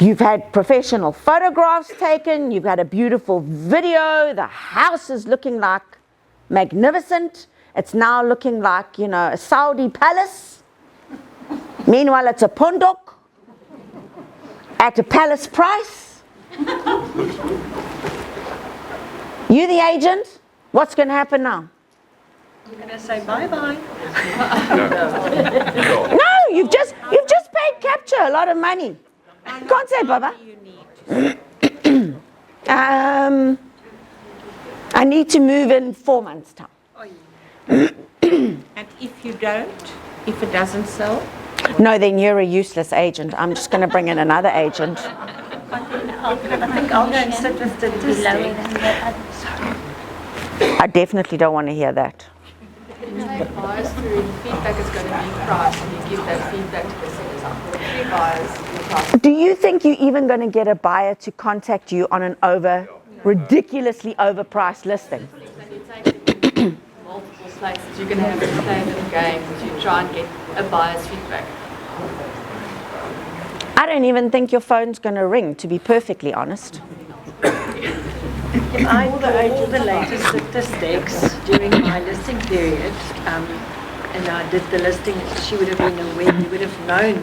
You've had professional photographs taken. You've had a beautiful video. The house is looking like magnificent. It's now looking like, a Saudi palace. Meanwhile, it's a pundok at a palace price. You the agent, what's going to happen now? I'm going to say bye-bye. No, you've just paid capture a lot of money. You can't say bye-bye. I need to move in 4 months' time. And if you don't, if it doesn't sell? No, then you're a useless agent. I'm just going to bring in another agent. I think I'll go and sit with statistics. I definitely don't want to hear that. Take buyers through, feedback is going to be price, and you give that feedback to the sellers. 3 buyers, your price. Do you think you're even going to get a buyer to contact you on an ridiculously overpriced listing? And you take multiple places, you're going to have to play a little game to try and get a buyer's feedback. I don't even think your phone's going to ring, to be perfectly honest. If I all the latest statistics during my listing period, and I did the listing, she would have been aware, you would have known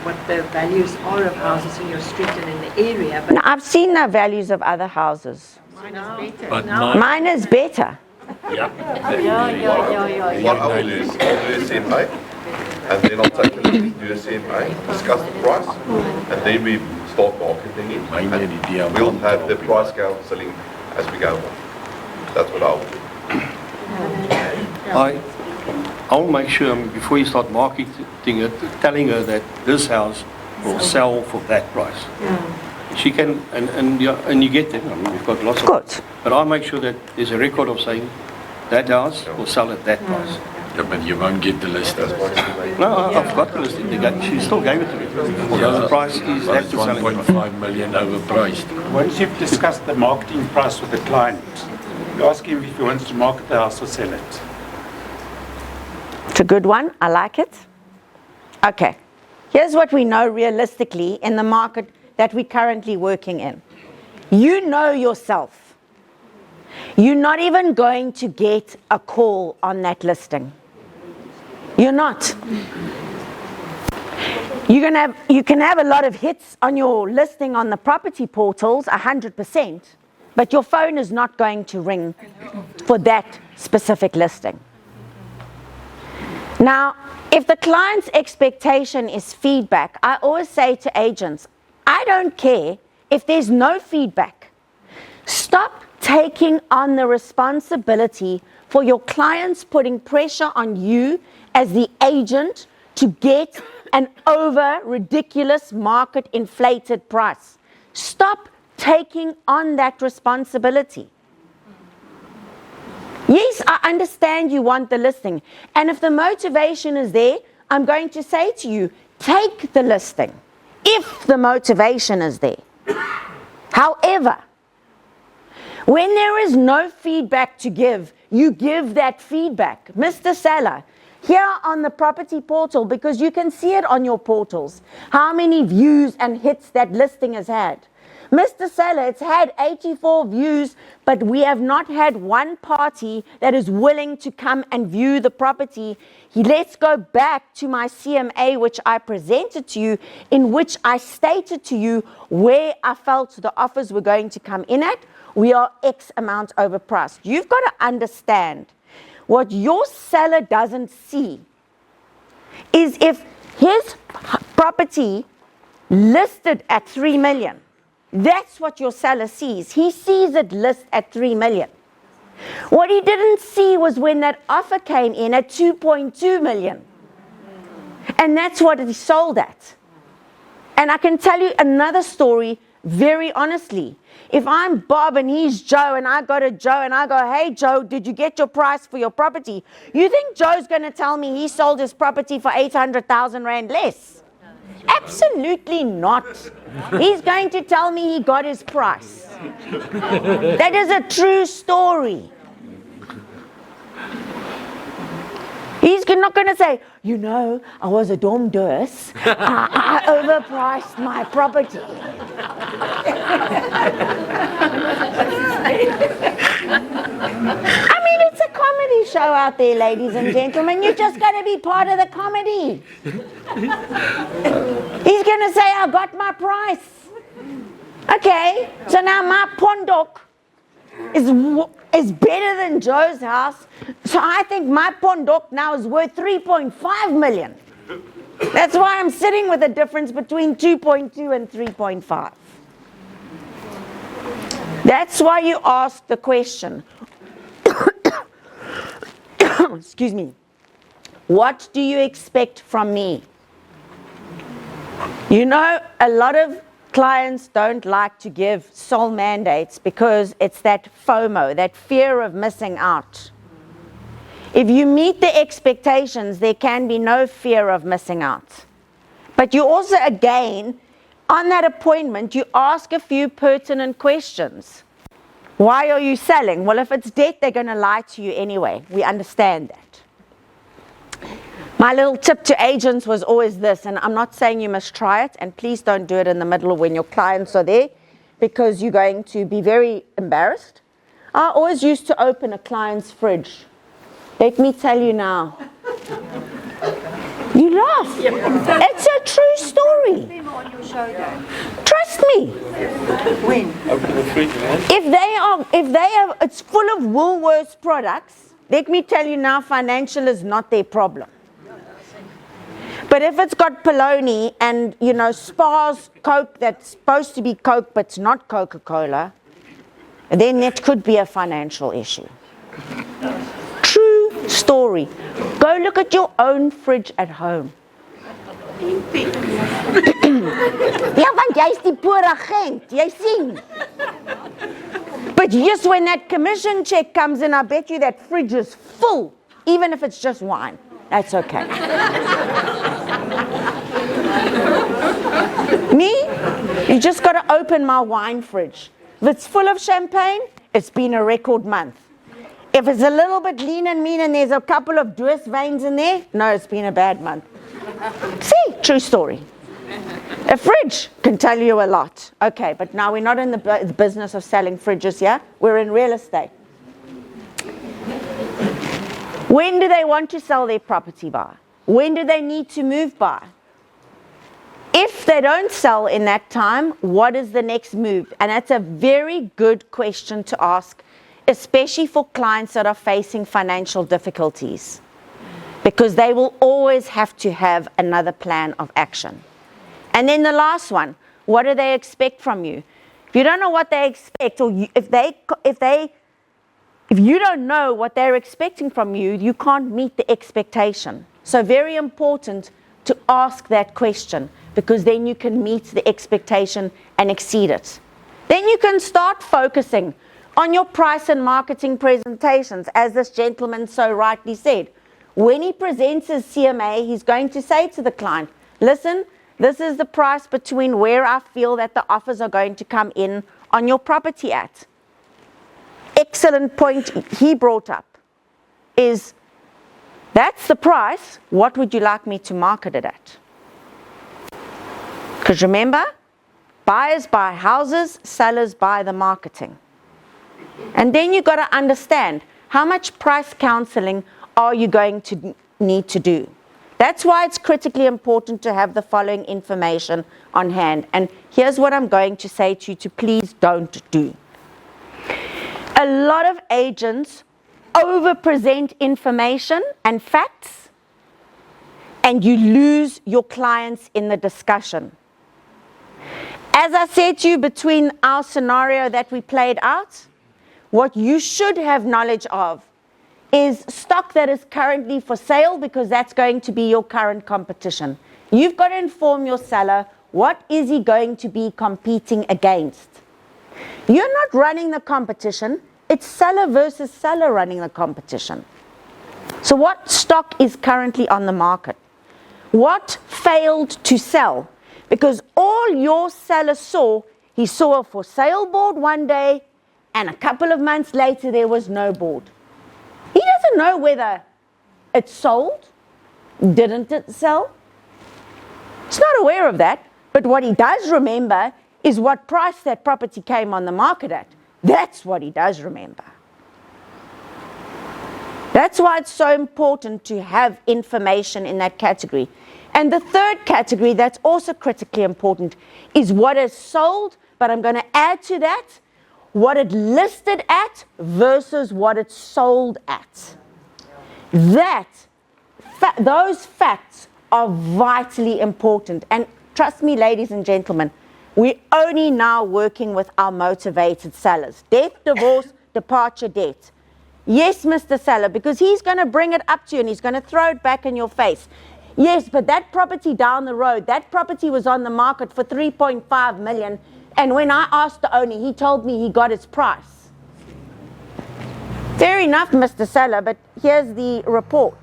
what the values are of houses in your street and in the area. But Now, I've seen the values of other houses. But Mine is better. yeah. What I will do is I'll do a CMA, and then I'll take a look and do a CMA, discuss the price, and then we start marketing it. And we'll have the price counseling as we go on. That's what I'll do. I'll make sure before you start marketing it, telling her that this house will sell for that price. She can, and you get them. I mean, we've got lots of. Good. But I'll make sure that there's a record of saying that house will sell at that price. Yeah, but you won't get the list. No, I've got the listing. She still gave it to me. So the price is But that's it's the selling price. 1.5 million overpriced. Once you've discussed the marketing price with the client, you ask him if he wants to market the house or sell it. It's a good one. I like it. Okay. Here's what we know realistically in the market that we're currently working in. You know yourself. You're not even going to get a call on that listing. You're not. You can have a lot of hits on your listing on the property portals, 100%, but your phone is not going to ring for that specific listing. Now, if the client's expectation is feedback, I always say to agents, I don't care if there's no feedback. Stop taking on the responsibility for your clients putting pressure on you as the agent to get an over ridiculous market inflated price. Stop taking on that responsibility. Yes, I understand you want the listing. And if the motivation is there, I'm going to say to you, take the listing. If the motivation is there. However, when there is no feedback to give, you give that feedback. Mr. Seller, here on the property portal, because you can see it on your portals, how many views and hits that listing has had. Mr. Seller, it's had 84 views, but we have not had one party that is willing to come and view the property. Let's go back to my CMA, which I presented to you, in which I stated to you where I felt the offers were going to come in at. We are X amount overpriced. You've got to understand what your seller doesn't see is if his property listed at 3 million, that's what your seller sees. He sees it list at 3 million. What he didn't see was when that offer came in at 2.2 million. And that's what he sold at. And I can tell you another story very honestly. If I'm Bob and he's Joe and I go to Joe and I go, hey Joe, did you get your price for your property? You think Joe's going to tell me he sold his property for 800,000 Rand less? Absolutely not. He's going to tell me he got his price. That is a true story. He's not going to say, you know, I was a dom dus. I overpriced my property. I mean, it's a comedy show out there, ladies and gentlemen. You just got to be part of the comedy. He's going to say, I got my price. Okay, so now my pondok is better than Joe's house. So I think my pondok now is worth 3.5 million. That's why I'm sitting with a difference between 2.2 and 3.5. That's why you ask the question. Excuse me. What do you expect from me? You know, a lot of clients don't like to give sole mandates because it's that FOMO, that fear of missing out. If you meet the expectations, there can be no fear of missing out. But you also, again, on that appointment, you ask a few pertinent questions. Why are you selling? Well, if it's debt, they're going to lie to you anyway. We understand that. My little tip to agents was always this, and I'm not saying you must try it, and please don't do it in the middle of when your clients are there, because you're going to be very embarrassed. I always used to open a client's fridge. Let me tell you now. You laugh. It's a true story. Trust me. When? Open the fridge, man. If they have, it's full of Woolworths products. Let me tell you now, financial is not their problem. But if it's got polony and, you know, Spar's Coke that's supposed to be Coke but it's not Coca-Cola, then it could be a financial issue. True story. Go look at your own fridge at home. Ja, want jy's die poor agent, jy sien. But just when that commission check comes in, I bet you that fridge is full, even if it's just wine. That's okay. Me, you just got to open my wine fridge. If it's full of champagne, it's been a record month. If it's a little bit lean and mean and there's a couple of Duis veins in there, no, it's been a bad month. See, true story. A fridge can tell you a lot. Okay, but now we're not in the business of selling fridges, yeah? We're in real estate. When do they want to sell their property by? When do they need to move by? If they don't sell in that time, what is the next move? And that's a very good question to ask, especially for clients that are facing financial difficulties, because they will always have to have another plan of action. And then the last one, what do they expect from you? If you don't know what they expect, or if you don't know what they're expecting from you, you can't meet the expectation. So very important to ask that question, because then you can meet the expectation and exceed it. Then you can start focusing on your price and marketing presentations, as this gentleman so rightly said. When he presents his CMA, he's going to say to the client, listen, this is the price between where I feel that the offers are going to come in on your property at. Excellent point he brought up is, that's the price, what would you like me to market it at? Because remember, buyers buy houses, sellers buy the marketing. And then you've got to understand, how much price counseling are you going to need to do? That's why it's critically important to have the following information on hand. And here's what I'm going to say to you to please don't do. A lot of agents over-present information and facts, and you lose your clients in the discussion. As I said to you, between our scenario that we played out, what you should have knowledge of is stock that is currently for sale, because that's going to be your current competition. You've got to inform your seller, what is he going to be competing against? You're not running the competition, it's seller versus seller running the competition. So what stock is currently on the market? What failed to sell? Because all your seller saw, he saw a for sale board one day, and a couple of months later there was no board. He doesn't know whether it sold, didn't it sell. He's not aware of that, but what he does remember is what price that property came on the market at. That's what he does remember. That's why it's so important to have information in that category. And the third category that's also critically important is what is sold, but I'm going to add to that, what it listed at versus what it sold at. Those facts are vitally important. And trust me, ladies and gentlemen, we're only now working with our motivated sellers. Death, divorce, departure, debt. Yes, Mr. Seller, because he's going to bring it up to you and he's going to throw it back in your face. Yes, but that property down the road, that property was on the market for 3.5 million. And when I asked the owner, he told me he got his price. Fair enough, Mr. Seller, but here's the report.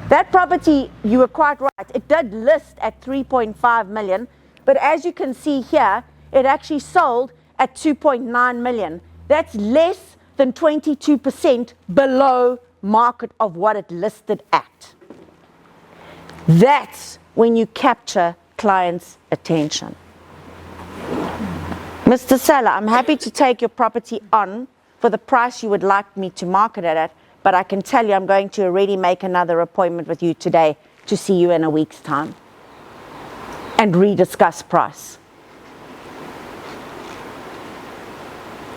That property, you were quite right, it did list at 3.5 million, but as you can see here, it actually sold at 2.9 million. That's less than 22% below market of what it listed at. That's when you capture clients' attention. Mr. Seller, I'm happy to take your property on for the price you would like me to market it at, but I can tell you I'm going to already make another appointment with you today to see you in a week's time and rediscuss price.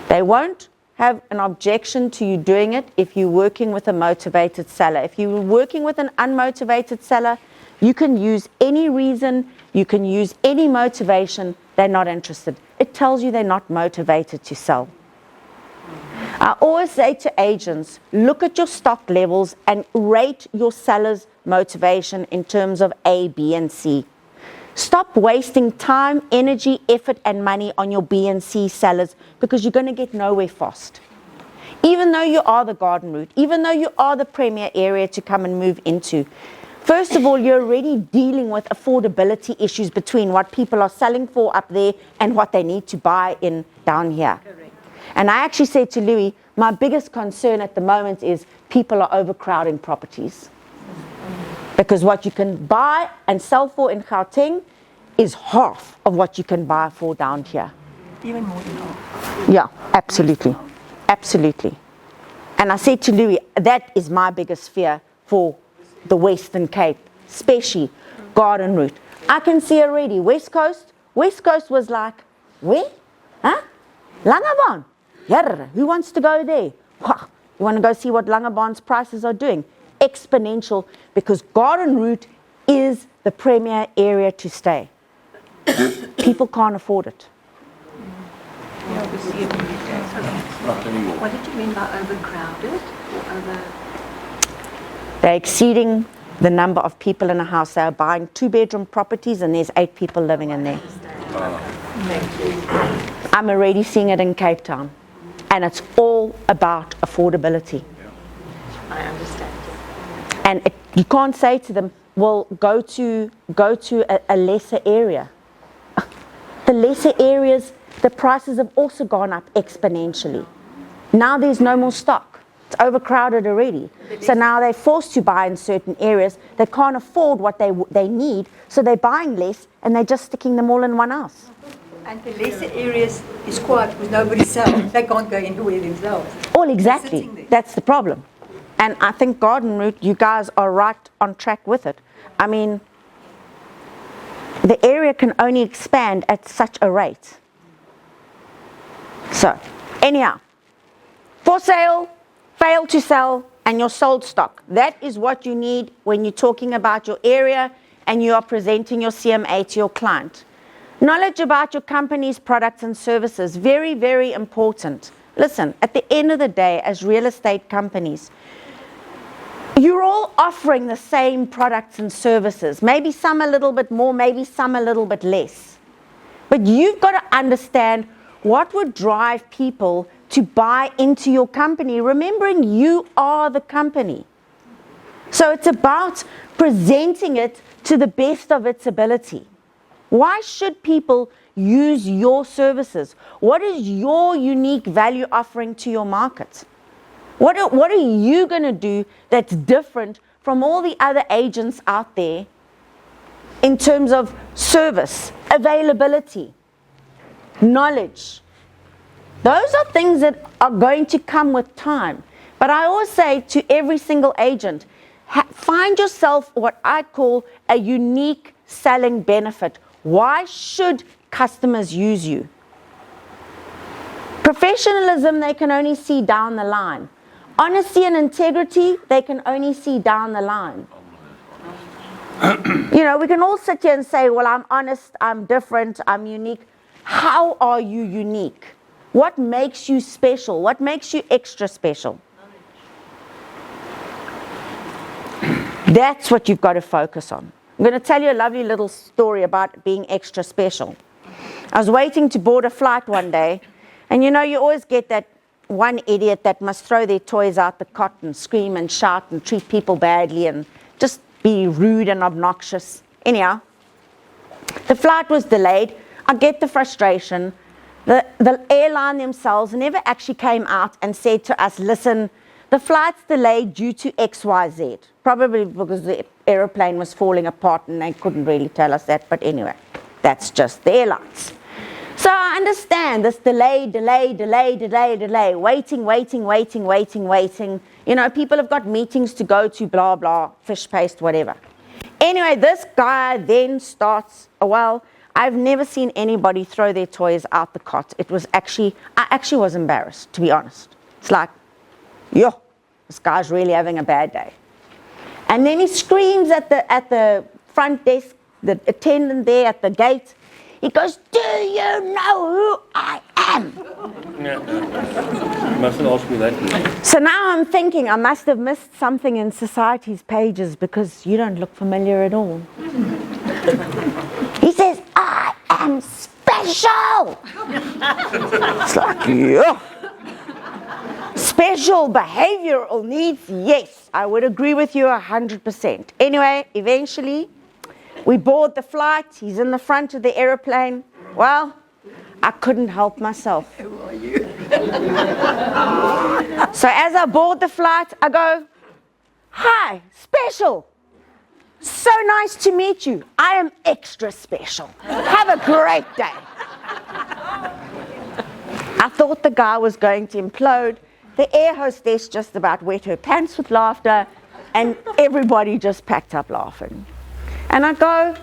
They won't have an objection to you doing it if you're working with a motivated seller. If you're working with an unmotivated seller, you can use any reason, you can use any motivation, they're not interested. It tells you they're not motivated to sell. I always say to agents, look at your stock levels and rate your seller's motivation in terms of A, B, and C. Stop wasting time, energy, effort, and money on your B and C sellers because you're going to get nowhere fast. Even though you are the garden route, even though you are the premier area to come and move into, first of all, you're already dealing with affordability issues between what people are selling for up there and what they need to buy in down here. Correct. And I actually said to Louis, my biggest concern at the moment is people are overcrowding properties. Because what you can buy and sell for in Gauteng is half of what you can buy for down here. Even more than half. Yeah, absolutely. Absolutely. And I said to Louis, that is my biggest fear for the Western Cape, especially garden route. I can see already, West Coast was like, where? Huh? Langebaan. Yeah, who wants to go there? You want to go see what Langebaan's prices are doing? Exponential, because garden route is the premier area to stay. People can't afford it. Not anymore. What did you mean by overcrowded or over? They're exceeding the number of people in a house. They're buying 2-bedroom properties and there's 8 people living in there. Thank you. I'm already seeing it in Cape Town. And it's all about affordability. I understand. And you can't say to them, well, go to a lesser area. The lesser areas, the prices have also gone up exponentially. Now there's no more stock. It's overcrowded already. So now they're forced to buy in certain areas. They can't afford what they need, so they're buying less and they're just sticking them all in one house. And the lesser areas is quiet because nobody sells. They can't go anywhere themselves. Well, exactly. That's the problem. And I think garden route, you guys are right on track with it. I mean, the area can only expand at such a rate. So, anyhow, for sale, fail to sell, and your sold stock. That is what you need when you're talking about your area and you are presenting your CMA to your client. Knowledge about your company's products and services, very, very important. Listen, at the end of the day, as real estate companies, you're all offering the same products and services. Maybe some a little bit more, maybe some a little bit less. But you've got to understand what would drive people to buy into your company, remembering you are the company. So it's about presenting it to the best of its ability. Why should people use your services? What is your unique value offering to your market? What are you going to do that's different from all the other agents out there in terms of service, availability, knowledge? Those are things that are going to come with time. But I always say to every single agent, find yourself what I call a unique selling benefit. Why should customers use you? Professionalism, they can only see down the line. Honesty and integrity, they can only see down the line. You know, we can all sit here and say, well, I'm honest, I'm different, I'm unique. How are you unique? What makes you special? What makes you extra special? That's what you've got to focus on. I'm going to tell you a lovely little story about being extra special. I was waiting to board a flight one day, and you know, you always get that one idiot that must throw their toys out the cot and scream and shout and treat people badly and just be rude and obnoxious. Anyhow, the flight was delayed. I get the frustration. The airline themselves never actually came out and said to us, listen, the flight's delayed due to XYZ. Probably because the aeroplane was falling apart and they couldn't really tell us that. But anyway, that's just the airlines. So I understand this delay, waiting. You know, people have got meetings to go to, blah, blah, fish paste, whatever. Anyway, this guy then starts, well, I've never seen anybody throw their toys out the cot. I actually was embarrassed, to be honest. It's like, yo, this guy's really having a bad day. And then he screams at the front desk, the attendant there at the gate. He goes, do you know who I am? You mustn't ask me that. So now I'm thinking I must have missed something in society's pages because you don't look familiar at all. He says, I am special. It's like, yeah. Special behavioral needs, yes. I would agree with you 100%. Anyway, eventually, we board the flight. He's in the front of the aeroplane. Well, I couldn't help myself. Who are you? So as I board the flight, I go, hi, special. So nice to meet you. I am extra special. Have a great day. I thought the guy was going to implode. The air hostess just about wet her pants with laughter, and everybody just packed up laughing. And I go,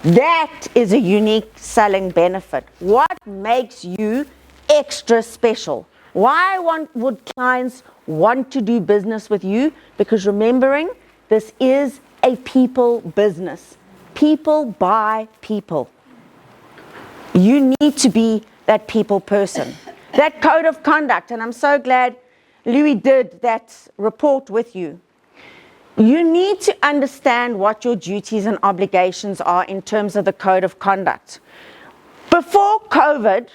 that is a unique selling benefit. What makes you extra special? Why would clients want to do business with you? Because remembering, this is a people business. People buy people. You need to be that people person. That code of conduct, and I'm so glad Louis did that report with you. You need to understand what your duties and obligations are in terms of the code of conduct. Before COVID,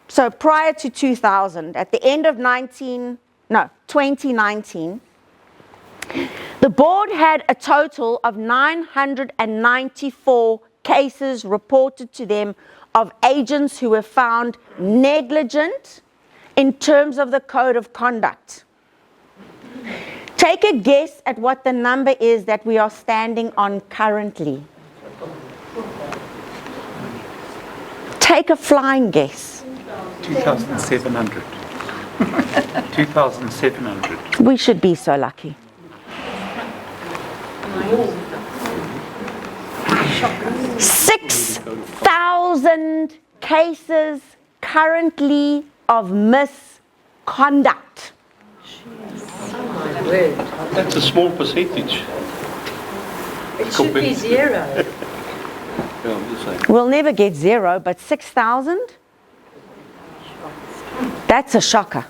so prior to 2000, at the end of 2019, the board had a total of 994 cases reported to them of agents who were found negligent in terms of the code of conduct. Take a guess at what the number is that we are standing on currently. Take a flying guess. 2,700. 2,700. We should be so lucky. 6,000 cases currently of misconduct. That's a small percentage. It should be zero. Yeah, I'm just saying. We'll never get zero, but 6,000? That's a shocker.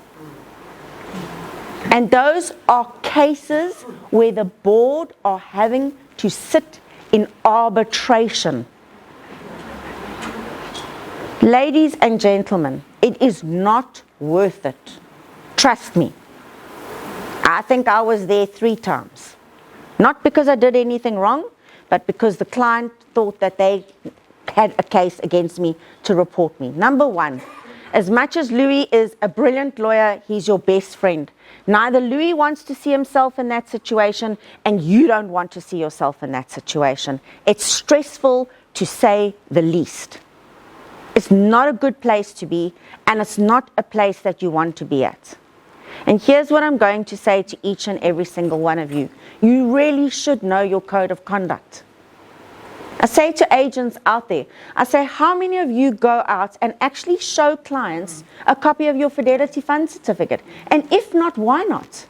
And those are cases where the board are having to sit in arbitration. Ladies and gentlemen, it is not worth it. Trust me. I think I was there 3 times. Not because I did anything wrong, but because the client thought that they had a case against me to report me. Number 1, as much as Louis is a brilliant lawyer, he's your best friend. Neither Louis wants to see himself in that situation, and you don't want to see yourself in that situation. It's stressful, to say the least. It's not a good place to be, and it's not a place that you want to be at. And here's what I'm going to say to each and every single one of you. You really should know your code of conduct. I say to agents out there, I say, how many of you go out and actually show clients a copy of your Fidelity Fund certificate? And if not, why not?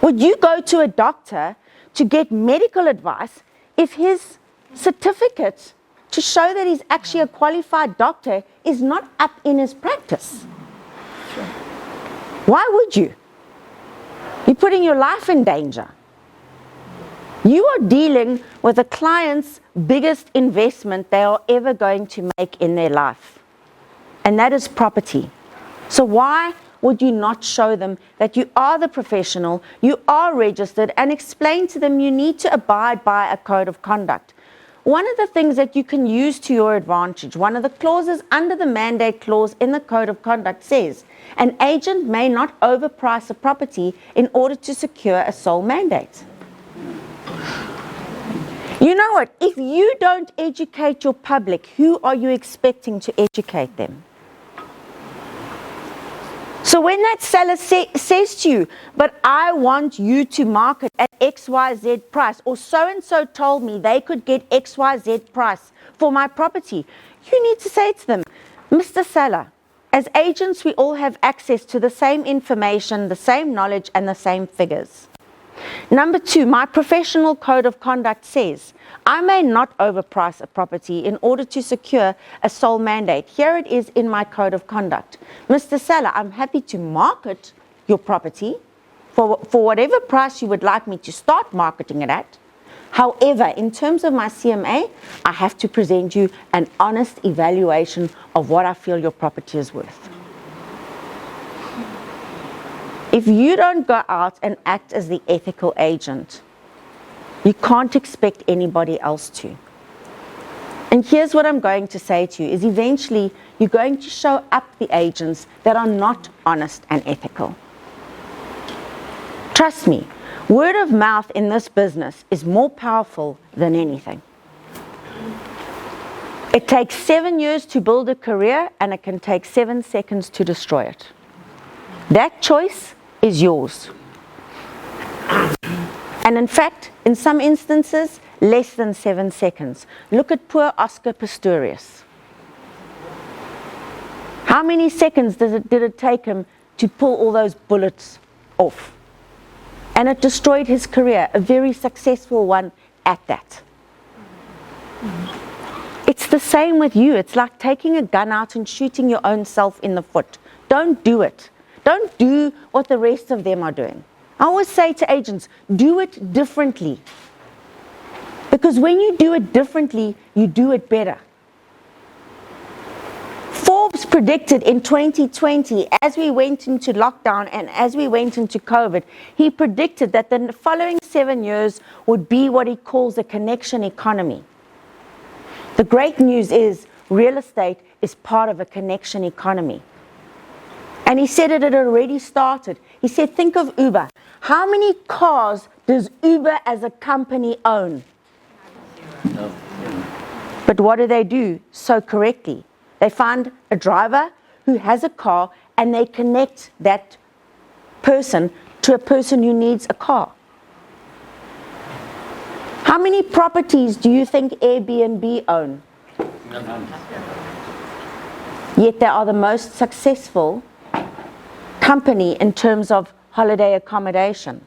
Would you go to a doctor to get medical advice if his certificate to show that he's actually a qualified doctor is not up in his practice? Sure. Why would you? You're putting your life in danger. You are dealing with a client's biggest investment they are ever going to make in their life, and that is property. So why would you not show them that you are the professional, you are registered, and explain to them you need to abide by a code of conduct? One of the things that you can use to your advantage, one of the clauses under the mandate clause in the code of conduct says, an agent may not overprice a property in order to secure a sole mandate. You know what? If you don't educate your public, who are you expecting to educate them? So when that seller says to you, but I want you to market at XYZ price, or so-and-so told me they could get XYZ price for my property, you need to say to them, Mr. Seller, as agents, we all have access to the same information, the same knowledge, and the same figures. Number 2, my professional code of conduct says, I may not overprice a property in order to secure a sole mandate. Here it is in my code of conduct. Mr. Seller, I'm happy to market your property for whatever price you would like me to start marketing it at. However, in terms of my CMA, I have to present you an honest evaluation of what I feel your property is worth. If you don't go out and act as the ethical agent, you can't expect anybody else to. And here's what I'm going to say to you, is eventually you're going to show up the agents that are not honest and ethical. Trust me, word of mouth in this business is more powerful than anything. It takes 7 years to build a career, and it can take 7 seconds to destroy it. That choice is yours. And in fact, in some instances, less than 7 seconds. Look at poor Oscar Pistorius. How many seconds did it take him to pull all those bullets off? And it destroyed his career, a very successful one at that. It's the same with you. It's like taking a gun out and shooting your own self in the foot. Don't do it. Don't do what the rest of them are doing. I always say to agents, do it differently. Because when you do it differently, you do it better. Forbes predicted in 2020, as we went into lockdown and as we went into COVID, he predicted that the following 7 years would be what he calls a connection economy. The great news is real estate is part of a connection economy. And he said it had already started. He said, think of Uber. How many cars does Uber as a company own? No. But what do so correctly? They find a driver who has a car and they connect that person to a person who needs a car. How many properties do you think Airbnb own? None. Yet they are the most successful company in terms of holiday accommodation.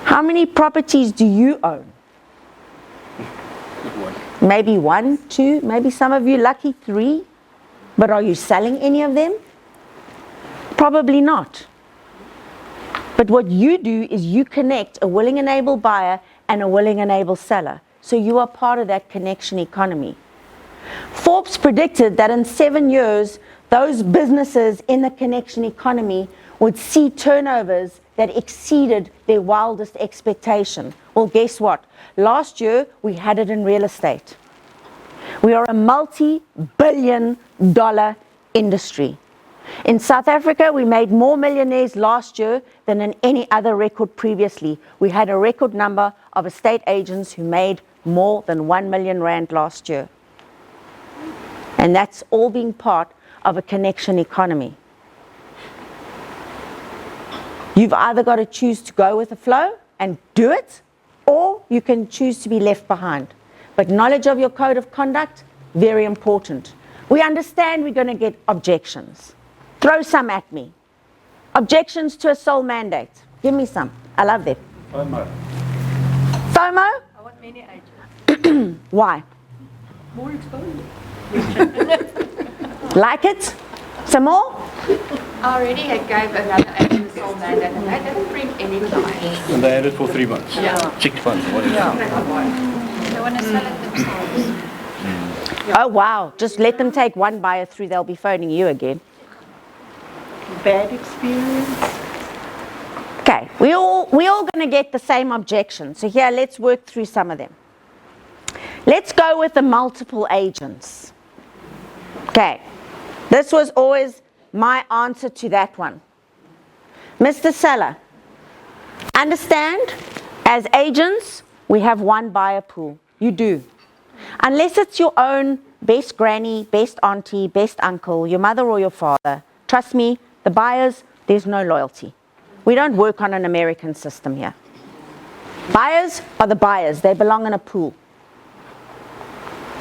How many properties do you own? Maybe 1, 2, maybe some of you lucky 3. But are you selling any of them? Probably not. But what you do is you connect a willing and able buyer and a willing and able seller. So you are part of that connection economy. Forbes predicted that in 7 years, those businesses in the connection economy would see turnovers that exceeded their wildest expectation. Well, guess what? Last year, we had it in real estate. We are a multi-billion-dollar industry. In South Africa, we made more millionaires last year than in any other record previously. We had a record number of estate agents who made more than 1 million rand last year. And that's all being part of a connection economy. You've either got to choose to go with the flow and do it, or you can choose to be left behind. But knowledge of your code of conduct, very important. We understand we're going to get objections. Throw some at me. Objections to a sole mandate. Give me some. I love that. FOMO. FOMO? I want many agents. Why? More exposure. Like it? Some more? I already had gave another agent a sole mandate and they didn't bring any clients. And they had it for 3 months. Yeah. 6 months, whatever. They want to sell it themselves. Oh wow, just let them take one buyer through, they'll be phoning you again. Bad experience. Okay, we all going to get the same objection. So here, let's work through some of them. Let's go with the multiple agents. Okay, this was always my answer to that one. Mr. Seller, understand, as agents, we have one buyer pool. You do. Unless it's your own best granny, best auntie, best uncle, your mother or your father, Trust me, the buyers, there's no loyalty. We don't work on an American system here. Buyers are the buyers. They belong in a pool.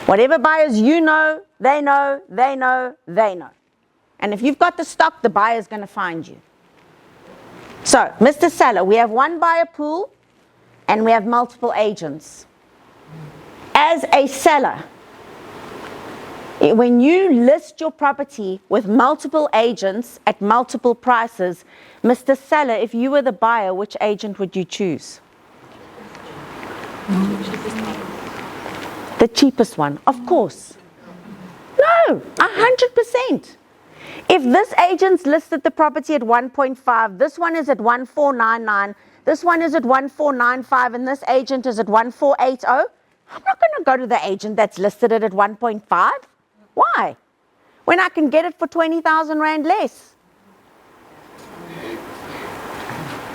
Whatever buyers you know, they know, they know, they know. And if you've got the stock, the buyer's going to find you. So, Mr. Seller, we have one buyer pool and we have multiple agents. As a seller, when you list your property with multiple agents at multiple prices, Mr. Seller, if you were the buyer, which agent would you choose? The cheapest one, of course. No, 100%. If this agent's listed the property at 1.5, this one is at 1499, this one is at 1495, and this agent is at 1480, I'm not going to go to the agent that's listed it at 1.5. Why? When I can get it for 20,000 Rand less.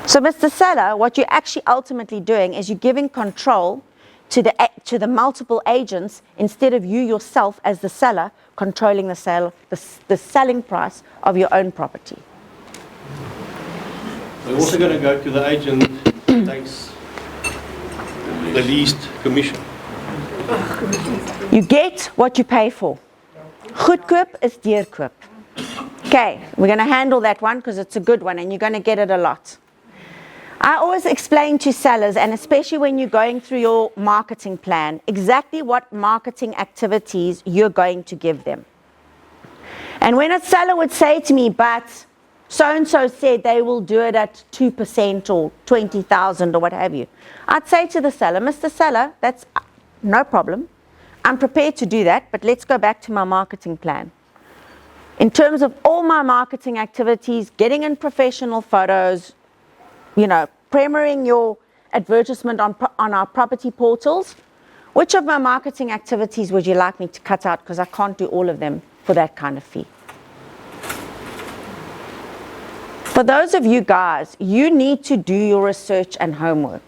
So, Mr. Seller, what you're actually ultimately doing is you're giving control to the multiple agents instead of you yourself as the seller controlling the selling price of your own property. We're also going to go to the agent that takes the least commission. You get what you pay for. Goedkoop is duurkoop. Okay, we're going to handle that one because it's a good one and you're going to get it a lot. I always explain to sellers, and especially when you're going through your marketing plan, exactly what marketing activities you're going to give them. And when a seller would say to me, but so-and-so said they will do it at 2% or 20,000 or what have you, I'd say to the seller, Mr. Seller, that's no problem. I'm prepared to do that, but let's go back to my marketing plan. In terms of all my marketing activities, getting in professional photos, you know, premiering your advertisement on our property portals, which of my marketing activities would you like me to cut out? Because I can't do all of them for that kind of fee. For those of you guys, you need to do your research and homework.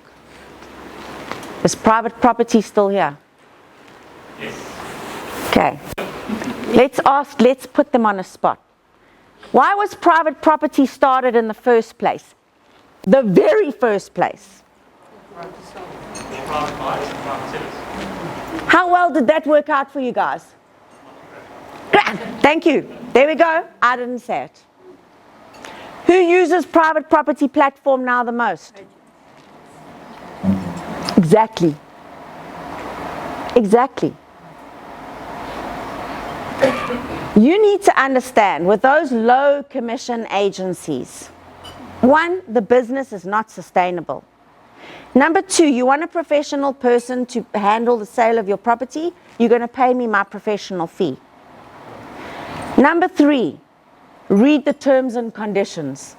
Is private property still here? Yes. Okay. Let's put them on a spot. Why was private property started in the first place? The very first place. How well did that work out for you guys? Thank you. There we go. I didn't say it. Who uses private property platform now the most? Exactly. Exactly. You need to understand with those low commission agencies, one, the business is not sustainable. Number two, you want a professional person to handle the sale of your property, you're going to pay me my professional fee. Number three, read the terms and conditions.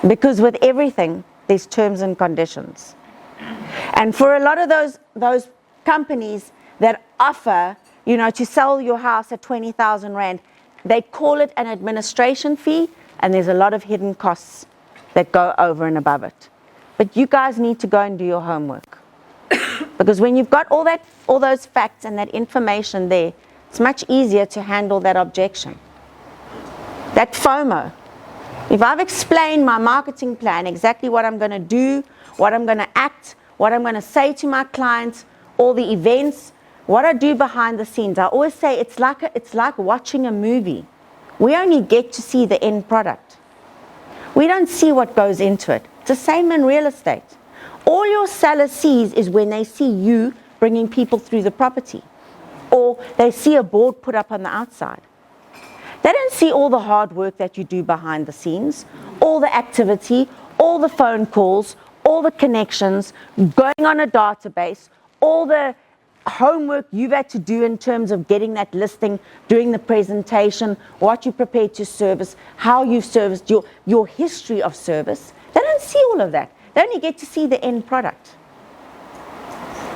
Because with everything, there's terms and conditions. And for a lot of those companies that offer, you know, to sell your house at 20,000 Rand, they call it an administration fee, and there's a lot of hidden costs that go over and above it. But you guys need to go and do your homework. Because when you've got all those facts and that information there, it's much easier to handle that objection. That FOMO. If I've explained my marketing plan, exactly what I'm going to do, what I'm going to act, what I'm going to say to my clients, all the events, what I do behind the scenes, I always say it's like watching a movie. We only get to see the end product. We don't see what goes into it. It's the same in real estate. All your seller sees is when they see you bringing people through the property, or they see a board put up on the outside. They don't see all the hard work that you do behind the scenes, all the activity, all the phone calls, all the connections, going on a database, all the homework you've had to do in terms of getting that listing, doing the presentation, what you prepared to service, how you've serviced, your history of service. They don't see all of that. They only get to see the end product.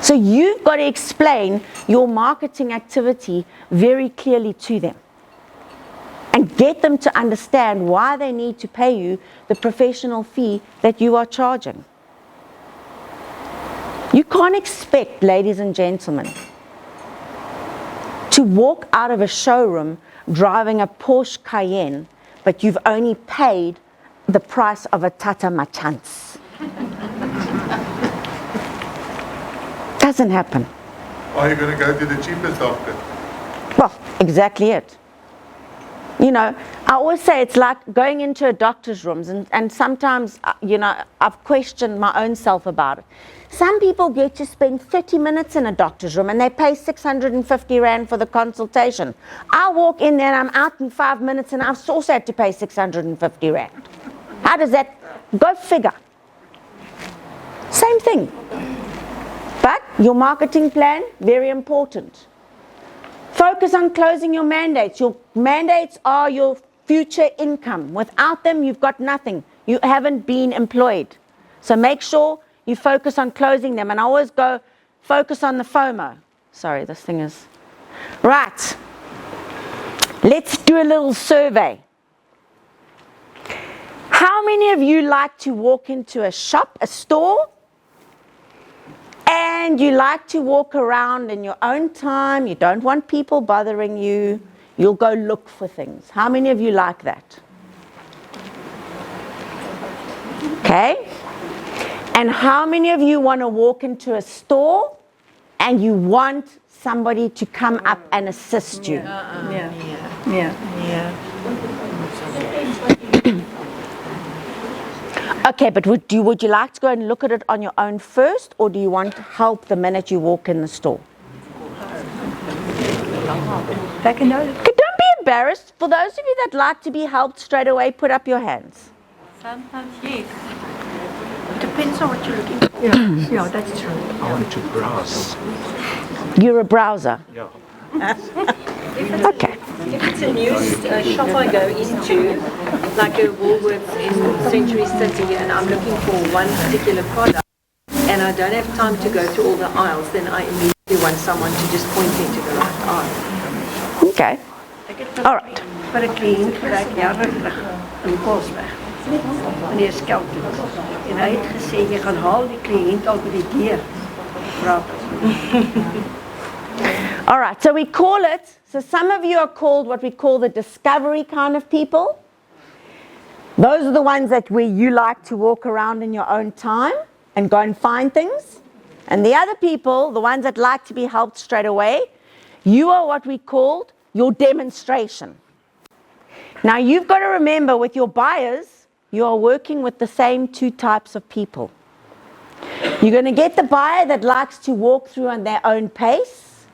So you've got to explain your marketing activity very clearly to them and get them to understand why they need to pay you the professional fee that you are charging. You can't expect, ladies and gentlemen, to walk out of a showroom driving a Porsche Cayenne but you've only paid the price of a tata machans. Doesn't happen. Are you going to go to the cheapest doctor? Well, exactly it. You know, I always say it's like going into a doctor's rooms, and sometimes, you know, I've questioned my own self about it. Some people get to spend 30 minutes in a doctor's room and they pay 650 Rand for the consultation. I walk in there and I'm out in 5 minutes and I've also had to pay 650 Rand. How does that go? Figure. Same thing. But your marketing plan, very important. Focus on closing your mandates. Your mandates are your future income. Without them, you've got nothing. You haven't been employed. So make sure you focus on closing them. And I always go, focus on the FOMO. Sorry, this thing is... Right. Let's do a little survey. How many of you like to walk into a shop, a store, and you like to walk around in your own time, you don't want people bothering you, you'll go look for things? How many of you like that? Okay. And how many of you want to walk into a store and you want somebody to come up and assist you? Okay, but would you like to go and look at it on your own first, or do you want help the minute you walk in the store? Okay, don't be embarrassed. For those of you that like to be helped straight away, put up your hands. Sometimes, yes. Depends on what you're looking for. Yeah, that's true. I want to browse. You're a browser? Yeah. Okay. If it's a new shop I go into, like a Woolworths in Century City, and I'm looking for one particular product, and I don't have time to go through all the aisles, then I immediately want someone to just point me to the right aisle. Okay. All right. Vir 'n kliënt werk jare terug in Kosweg. Meneer Skelton. En hy het gesê jy gaan haal die kliënt al by die deur. All right, so we call it, so some of you are called what we call the discovery kind of people. Those are the ones that where you like to walk around in your own time and go and find things. And the other people, the ones that like to be helped straight away, you are what we called your demonstration. Now you've got to remember with your buyers, you are working with the same two types of people. You're going to get the buyer that likes to walk through on their own pace,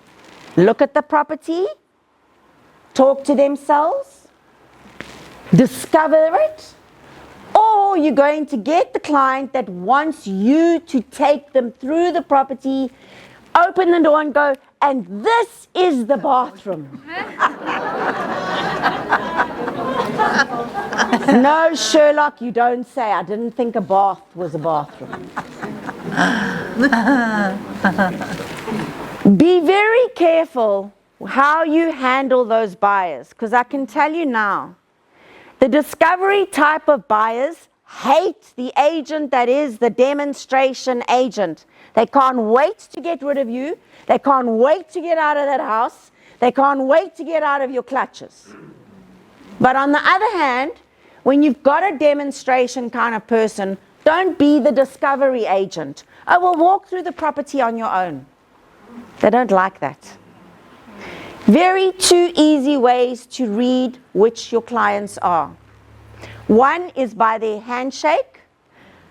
look at the property, talk to themselves, discover it, or you're going to get the client that wants you to take them through the property, open the door and go, and this is the bathroom. No, Sherlock, you don't say. I didn't think a bath was a bathroom. Be very careful how you handle those buyers, because I can tell you now, the discovery type of buyers hate the agent that is the demonstration agent. They can't wait to get rid of you. They can't wait to get out of that house. They can't wait to get out of your clutches. But on the other hand, when you've got a demonstration kind of person, don't be the discovery agent. I will walk through the property on your own. They don't like that. Very two easy ways to read which your clients are. One is by their handshake.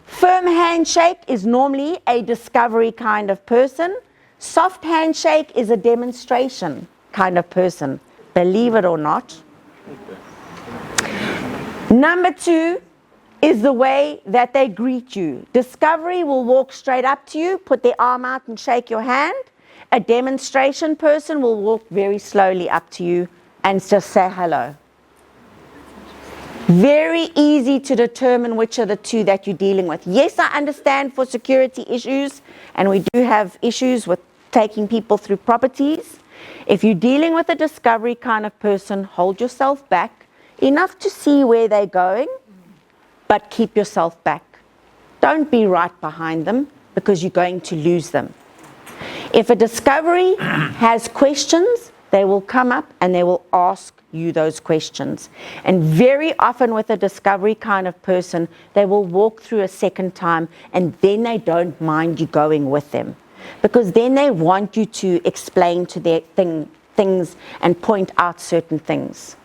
Firm handshake is normally a discovery kind of person. Soft handshake is a demonstration kind of person, believe it or not. Number two is the way that they greet you. Discovery will walk straight up to you, put their arm out and shake your hand. A demonstration person will walk very slowly up to you and just say hello. Very easy to determine which of the two that you're dealing with. Yes, I understand for security issues, and we do have issues with taking people through properties. If you're dealing with a discovery kind of person, hold yourself back enough to see where they're going, but keep yourself back. Don't be right behind them because you're going to lose them. If a discovery has questions, they will come up and they will ask you those questions. And very often with a discovery kind of person, they will walk through a second time and then they don't mind you going with them. Because then they want you to explain to their things and point out certain things.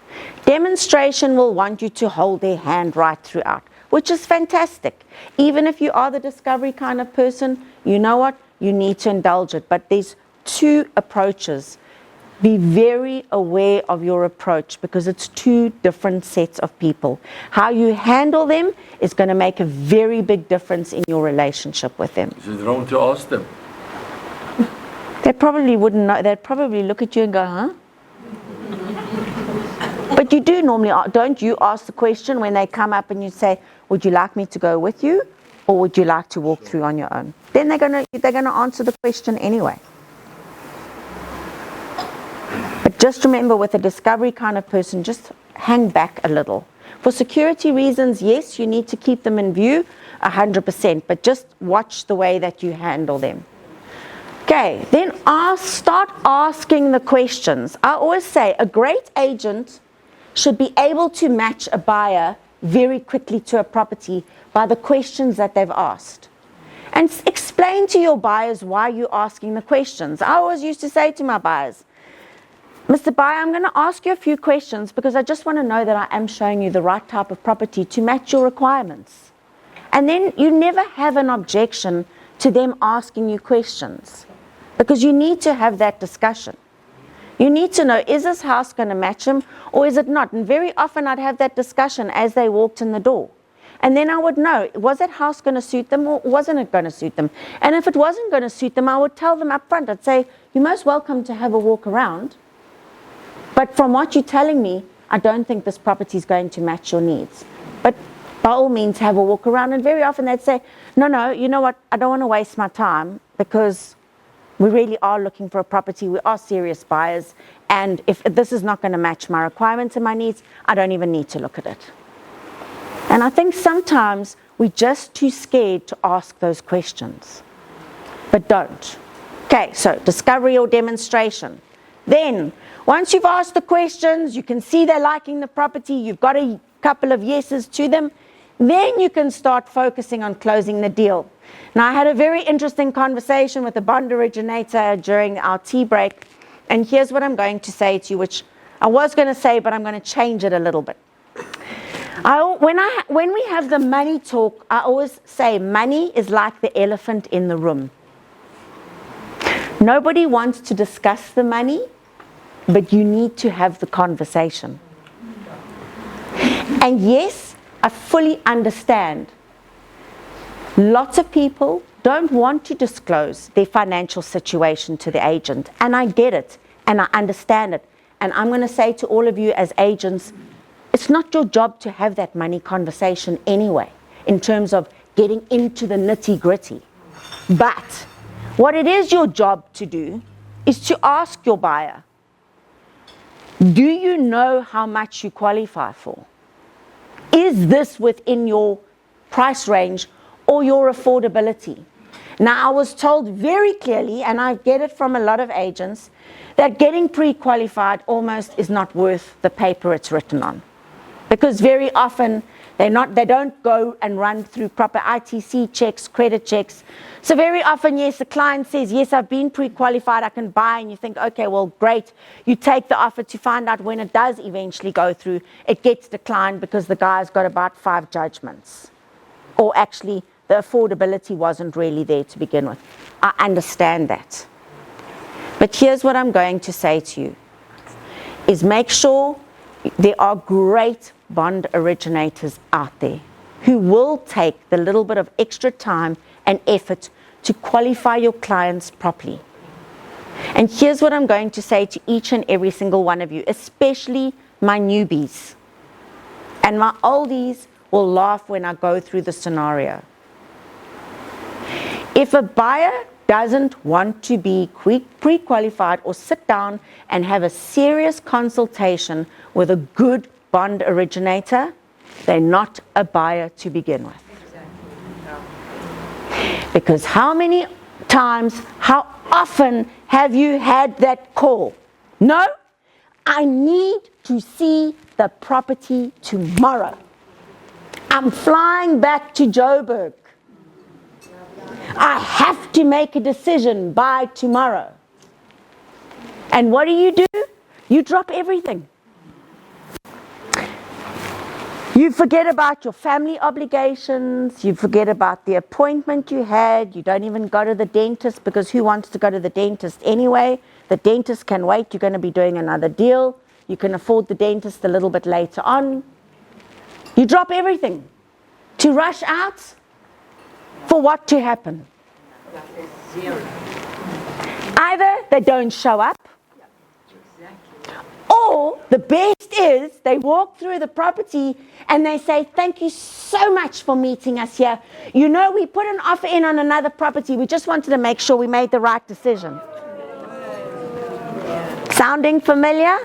Demonstration will want you to hold their hand right throughout, which is fantastic. Even if you are the discovery kind of person, you know what? You need to indulge it. But there's two approaches. Be very aware of your approach because it's two different sets of people. How you handle them is going to make a very big difference in your relationship with them. Is it wrong to ask them? They probably wouldn't know. They'd probably look at you and go, huh? But you do normally, don't you ask the question when they come up and you say, would you like me to go with you? Or would you like to walk through on your own? Then they're gonna answer the question anyway. But just remember, with a discovery kind of person, just hang back a little. For security reasons, yes, you need to keep them in view 100%, but just watch the way that you handle them. Okay, then start asking the questions. I always say a great agent should be able to match a buyer very quickly to a property by the questions that they've asked. And explain to your buyers why you're asking the questions. I always used to say to my buyers, Mr. Buyer, I'm going to ask you a few questions because I just want to know that I am showing you the right type of property to match your requirements. And then you never have an objection to them asking you questions because you need to have that discussion. You need to know, is this house going to match them or is it not? And very often I'd have that discussion as they walked in the door. And then I would know, was that house going to suit them or wasn't it going to suit them? And if it wasn't going to suit them, I would tell them up front. I'd say, you're most welcome to have a walk around. But from what you're telling me, I don't think this property is going to match your needs. But by all means, have a walk around. And very often they'd say, no, you know what? I don't want to waste my time because we really are looking for a property. We are serious buyers. And if this is not going to match my requirements and my needs, I don't even need to look at it. And I think sometimes we're just too scared to ask those questions. But don't. Okay, so discovery or demonstration. Then, once you've asked the questions, you can see they're liking the property, you've got a couple of yeses to them, then you can start focusing on closing the deal. Now, I had a very interesting conversation with a bond originator during our tea break, and here's what I'm going to say to you, which I was going to say, but I'm going to change it a little bit. When we have the money talk, I always say money is like the elephant in the room. Nobody wants to discuss the money, but you need to have the conversation. And yes, I fully understand. Lots of people don't want to disclose their financial situation to the agent. And I get it, and I understand it. And I'm going to say to all of you as agents, it's not your job to have that money conversation anyway, in terms of getting into the nitty-gritty. But what it is your job to do is to ask your buyer, do you know how much you qualify for? Is this within your price range or your affordability? Now, I was told very clearly, and I get it from a lot of agents, that getting pre-qualified almost is not worth the paper it's written on. Because very often they don't go and run through proper ITC checks, credit checks. So very often, yes, the client says, yes, I've been pre-qualified, I can buy, and you think, okay, well, great. You take the offer to find out when it does eventually go through, it gets declined because the guy's got about 5 judgments. Or actually, the affordability wasn't really there to begin with. I understand that. But here's what I'm going to say to you, is make sure there are great bond originators out there who will take the little bit of extra time and effort to qualify your clients properly. And here's what I'm going to say to each and every single one of you, especially my newbies. And my oldies will laugh when I go through the scenario. If a buyer doesn't want to be pre-qualified or sit down and have a serious consultation with a good bond originator, they're not a buyer to begin with. Because how many times, how often have you had that call? No, I need to see the property tomorrow. I'm flying back to Joburg. I have to make a decision by tomorrow. And what do? You drop everything. You forget about your family obligations, you forget about the appointment you had, you don't even go to the dentist because who wants to go to the dentist anyway? The dentist can wait, you're going to be doing another deal, you can afford the dentist a little bit later on. You drop everything to rush out for what to happen? Either they don't show up, or the best is they walk through the property and they say, thank you so much for meeting us here. You know, we put an offer in on another property. We just wanted to make sure we made the right decision. Sounding familiar?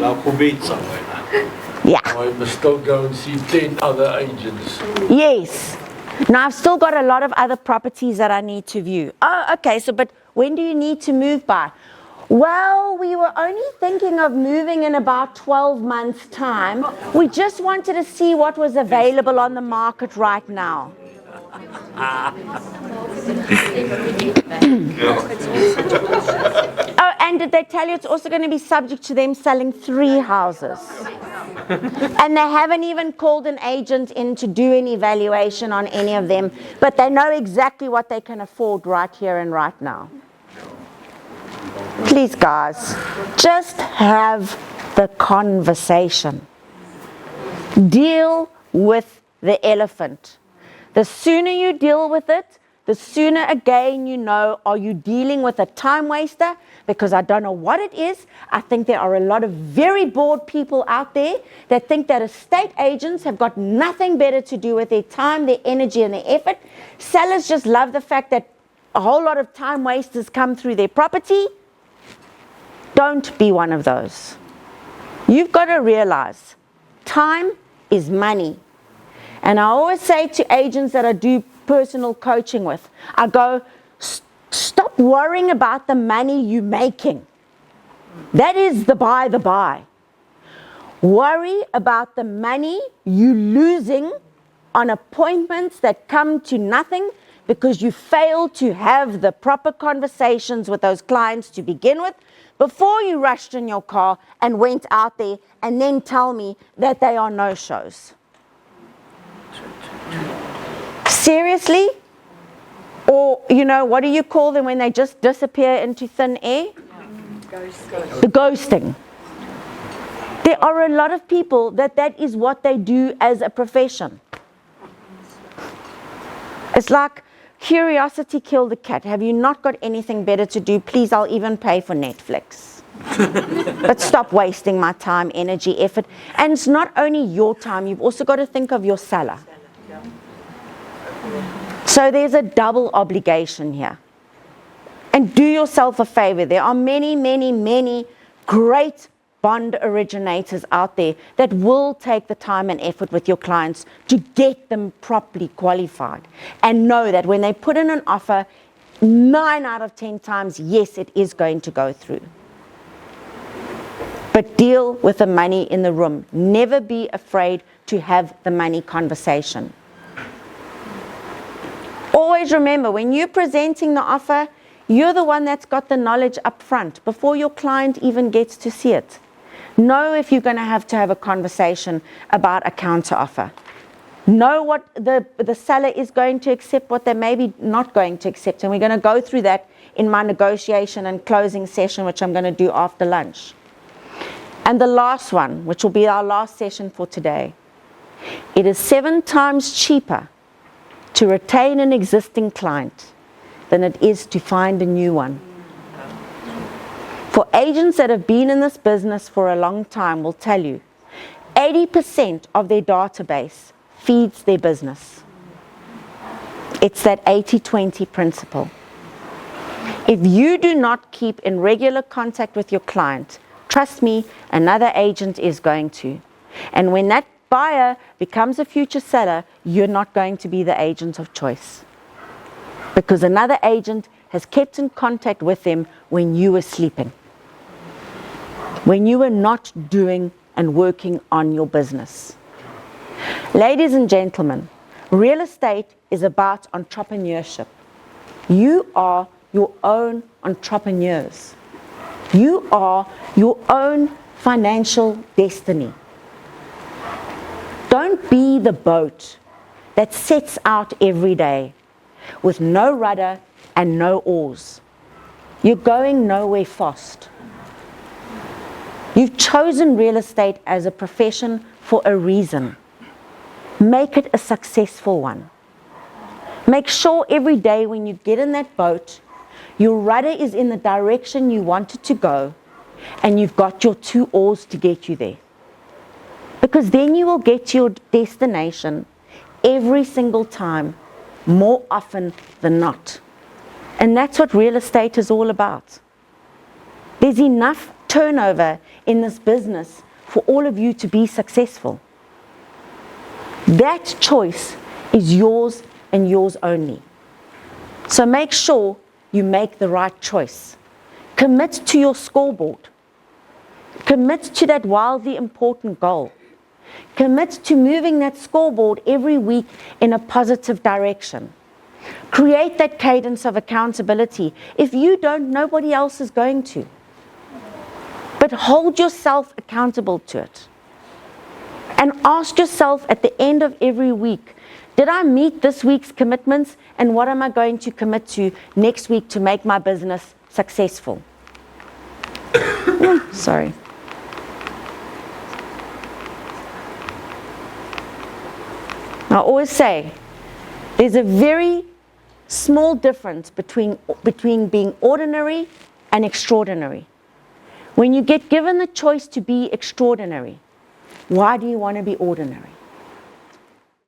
Like for bed somewhere. Yeah. I must still go and see 10 other agents. Yes. Now I've still got a lot of other properties that I need to view. Oh, okay, but when do you need to move by? Well, we were only thinking of moving in about 12 months' time. We just wanted to see what was available on the market right now. Oh, and did they tell you it's also going to be subject to them selling 3 houses? And they haven't even called an agent in to do an evaluation on any of them, but they know exactly what they can afford right here and right now. Please, guys, just have the conversation. Deal with the elephant. The sooner you deal with it, the sooner again you know, are you dealing with a time waster? Because I don't know what it is. I think there are a lot of very bored people out there that think that estate agents have got nothing better to do with their time, their energy, and their effort. Sellers just love the fact that a whole lot of time wasters come through their property. Don't be one of those. You've got to realize time is money. And I always say to agents that I do personal coaching with, I go, stop worrying about the money you're making. That is the by. Worry about the money you're losing on appointments that come to nothing because you failed to have the proper conversations with those clients to begin with before you rushed in your car and went out there and then tell me that they are no-shows. Seriously? Or, what do you call them when they just disappear into thin air? The ghosting. There are a lot of people that is what they do as a profession. It's like curiosity killed the cat. Have you not got anything better to do? Please, I'll even pay for Netflix. But stop wasting my time, energy, effort. And it's not only your time, you've also got to think of your seller. So there's a double obligation here. And do yourself a favor. There are many, many, many great bond originators out there that will take the time and effort with your clients to get them properly qualified. And know that when they put in an offer, 9 out of 10 times, yes, it is going to go through. But deal with the money in the room. Never be afraid to have the money conversation. Always remember, when you're presenting the offer, you're the one that's got the knowledge up front before your client even gets to see it. Know if you're going to have a conversation about a counter offer. Know what the seller is going to accept, what they're maybe not going to accept. And we're going to go through that in my negotiation and closing session, which I'm going to do after lunch. And the last one, which will be our last session for today. It is 7 times cheaper to retain an existing client than it is to find a new one. For agents that have been in this business for a long time will tell you, 80% of their database feeds their business. It's that 80-20 principle. If you do not keep in regular contact with your client, trust me, another agent is going to. And when that buyer becomes a future seller, you're not going to be the agent of choice. Because another agent has kept in contact with them when you were sleeping. when you were not doing and working on your business. Ladies and gentlemen, real estate is about entrepreneurship. You are your own entrepreneurs. You are your own financial destiny. Don't be the boat that sets out every day with no rudder and no oars. You're going nowhere fast. You've chosen real estate as a profession for a reason. Make it a successful one. Make sure every day when you get in that boat, your rudder is in the direction you want it to go, and you've got your 2 oars to get you there. Because then you will get to your destination every single time, more often than not. And that's what real estate is all about. There's enough turnover in this business for all of you to be successful. That choice is yours and yours only. So make sure you make the right choice. Commit to your scoreboard. Commit to that wildly important goal. Commit to moving that scoreboard every week in a positive direction. Create that cadence of accountability. If you don't, nobody else is going to. But hold yourself accountable to it. And ask yourself at the end of every week, did I meet this week's commitments, and what am I going to commit to next week to make my business successful? Sorry. I always say, there's a very small difference between being ordinary and extraordinary. When you get given the choice to be extraordinary, why do you want to be ordinary?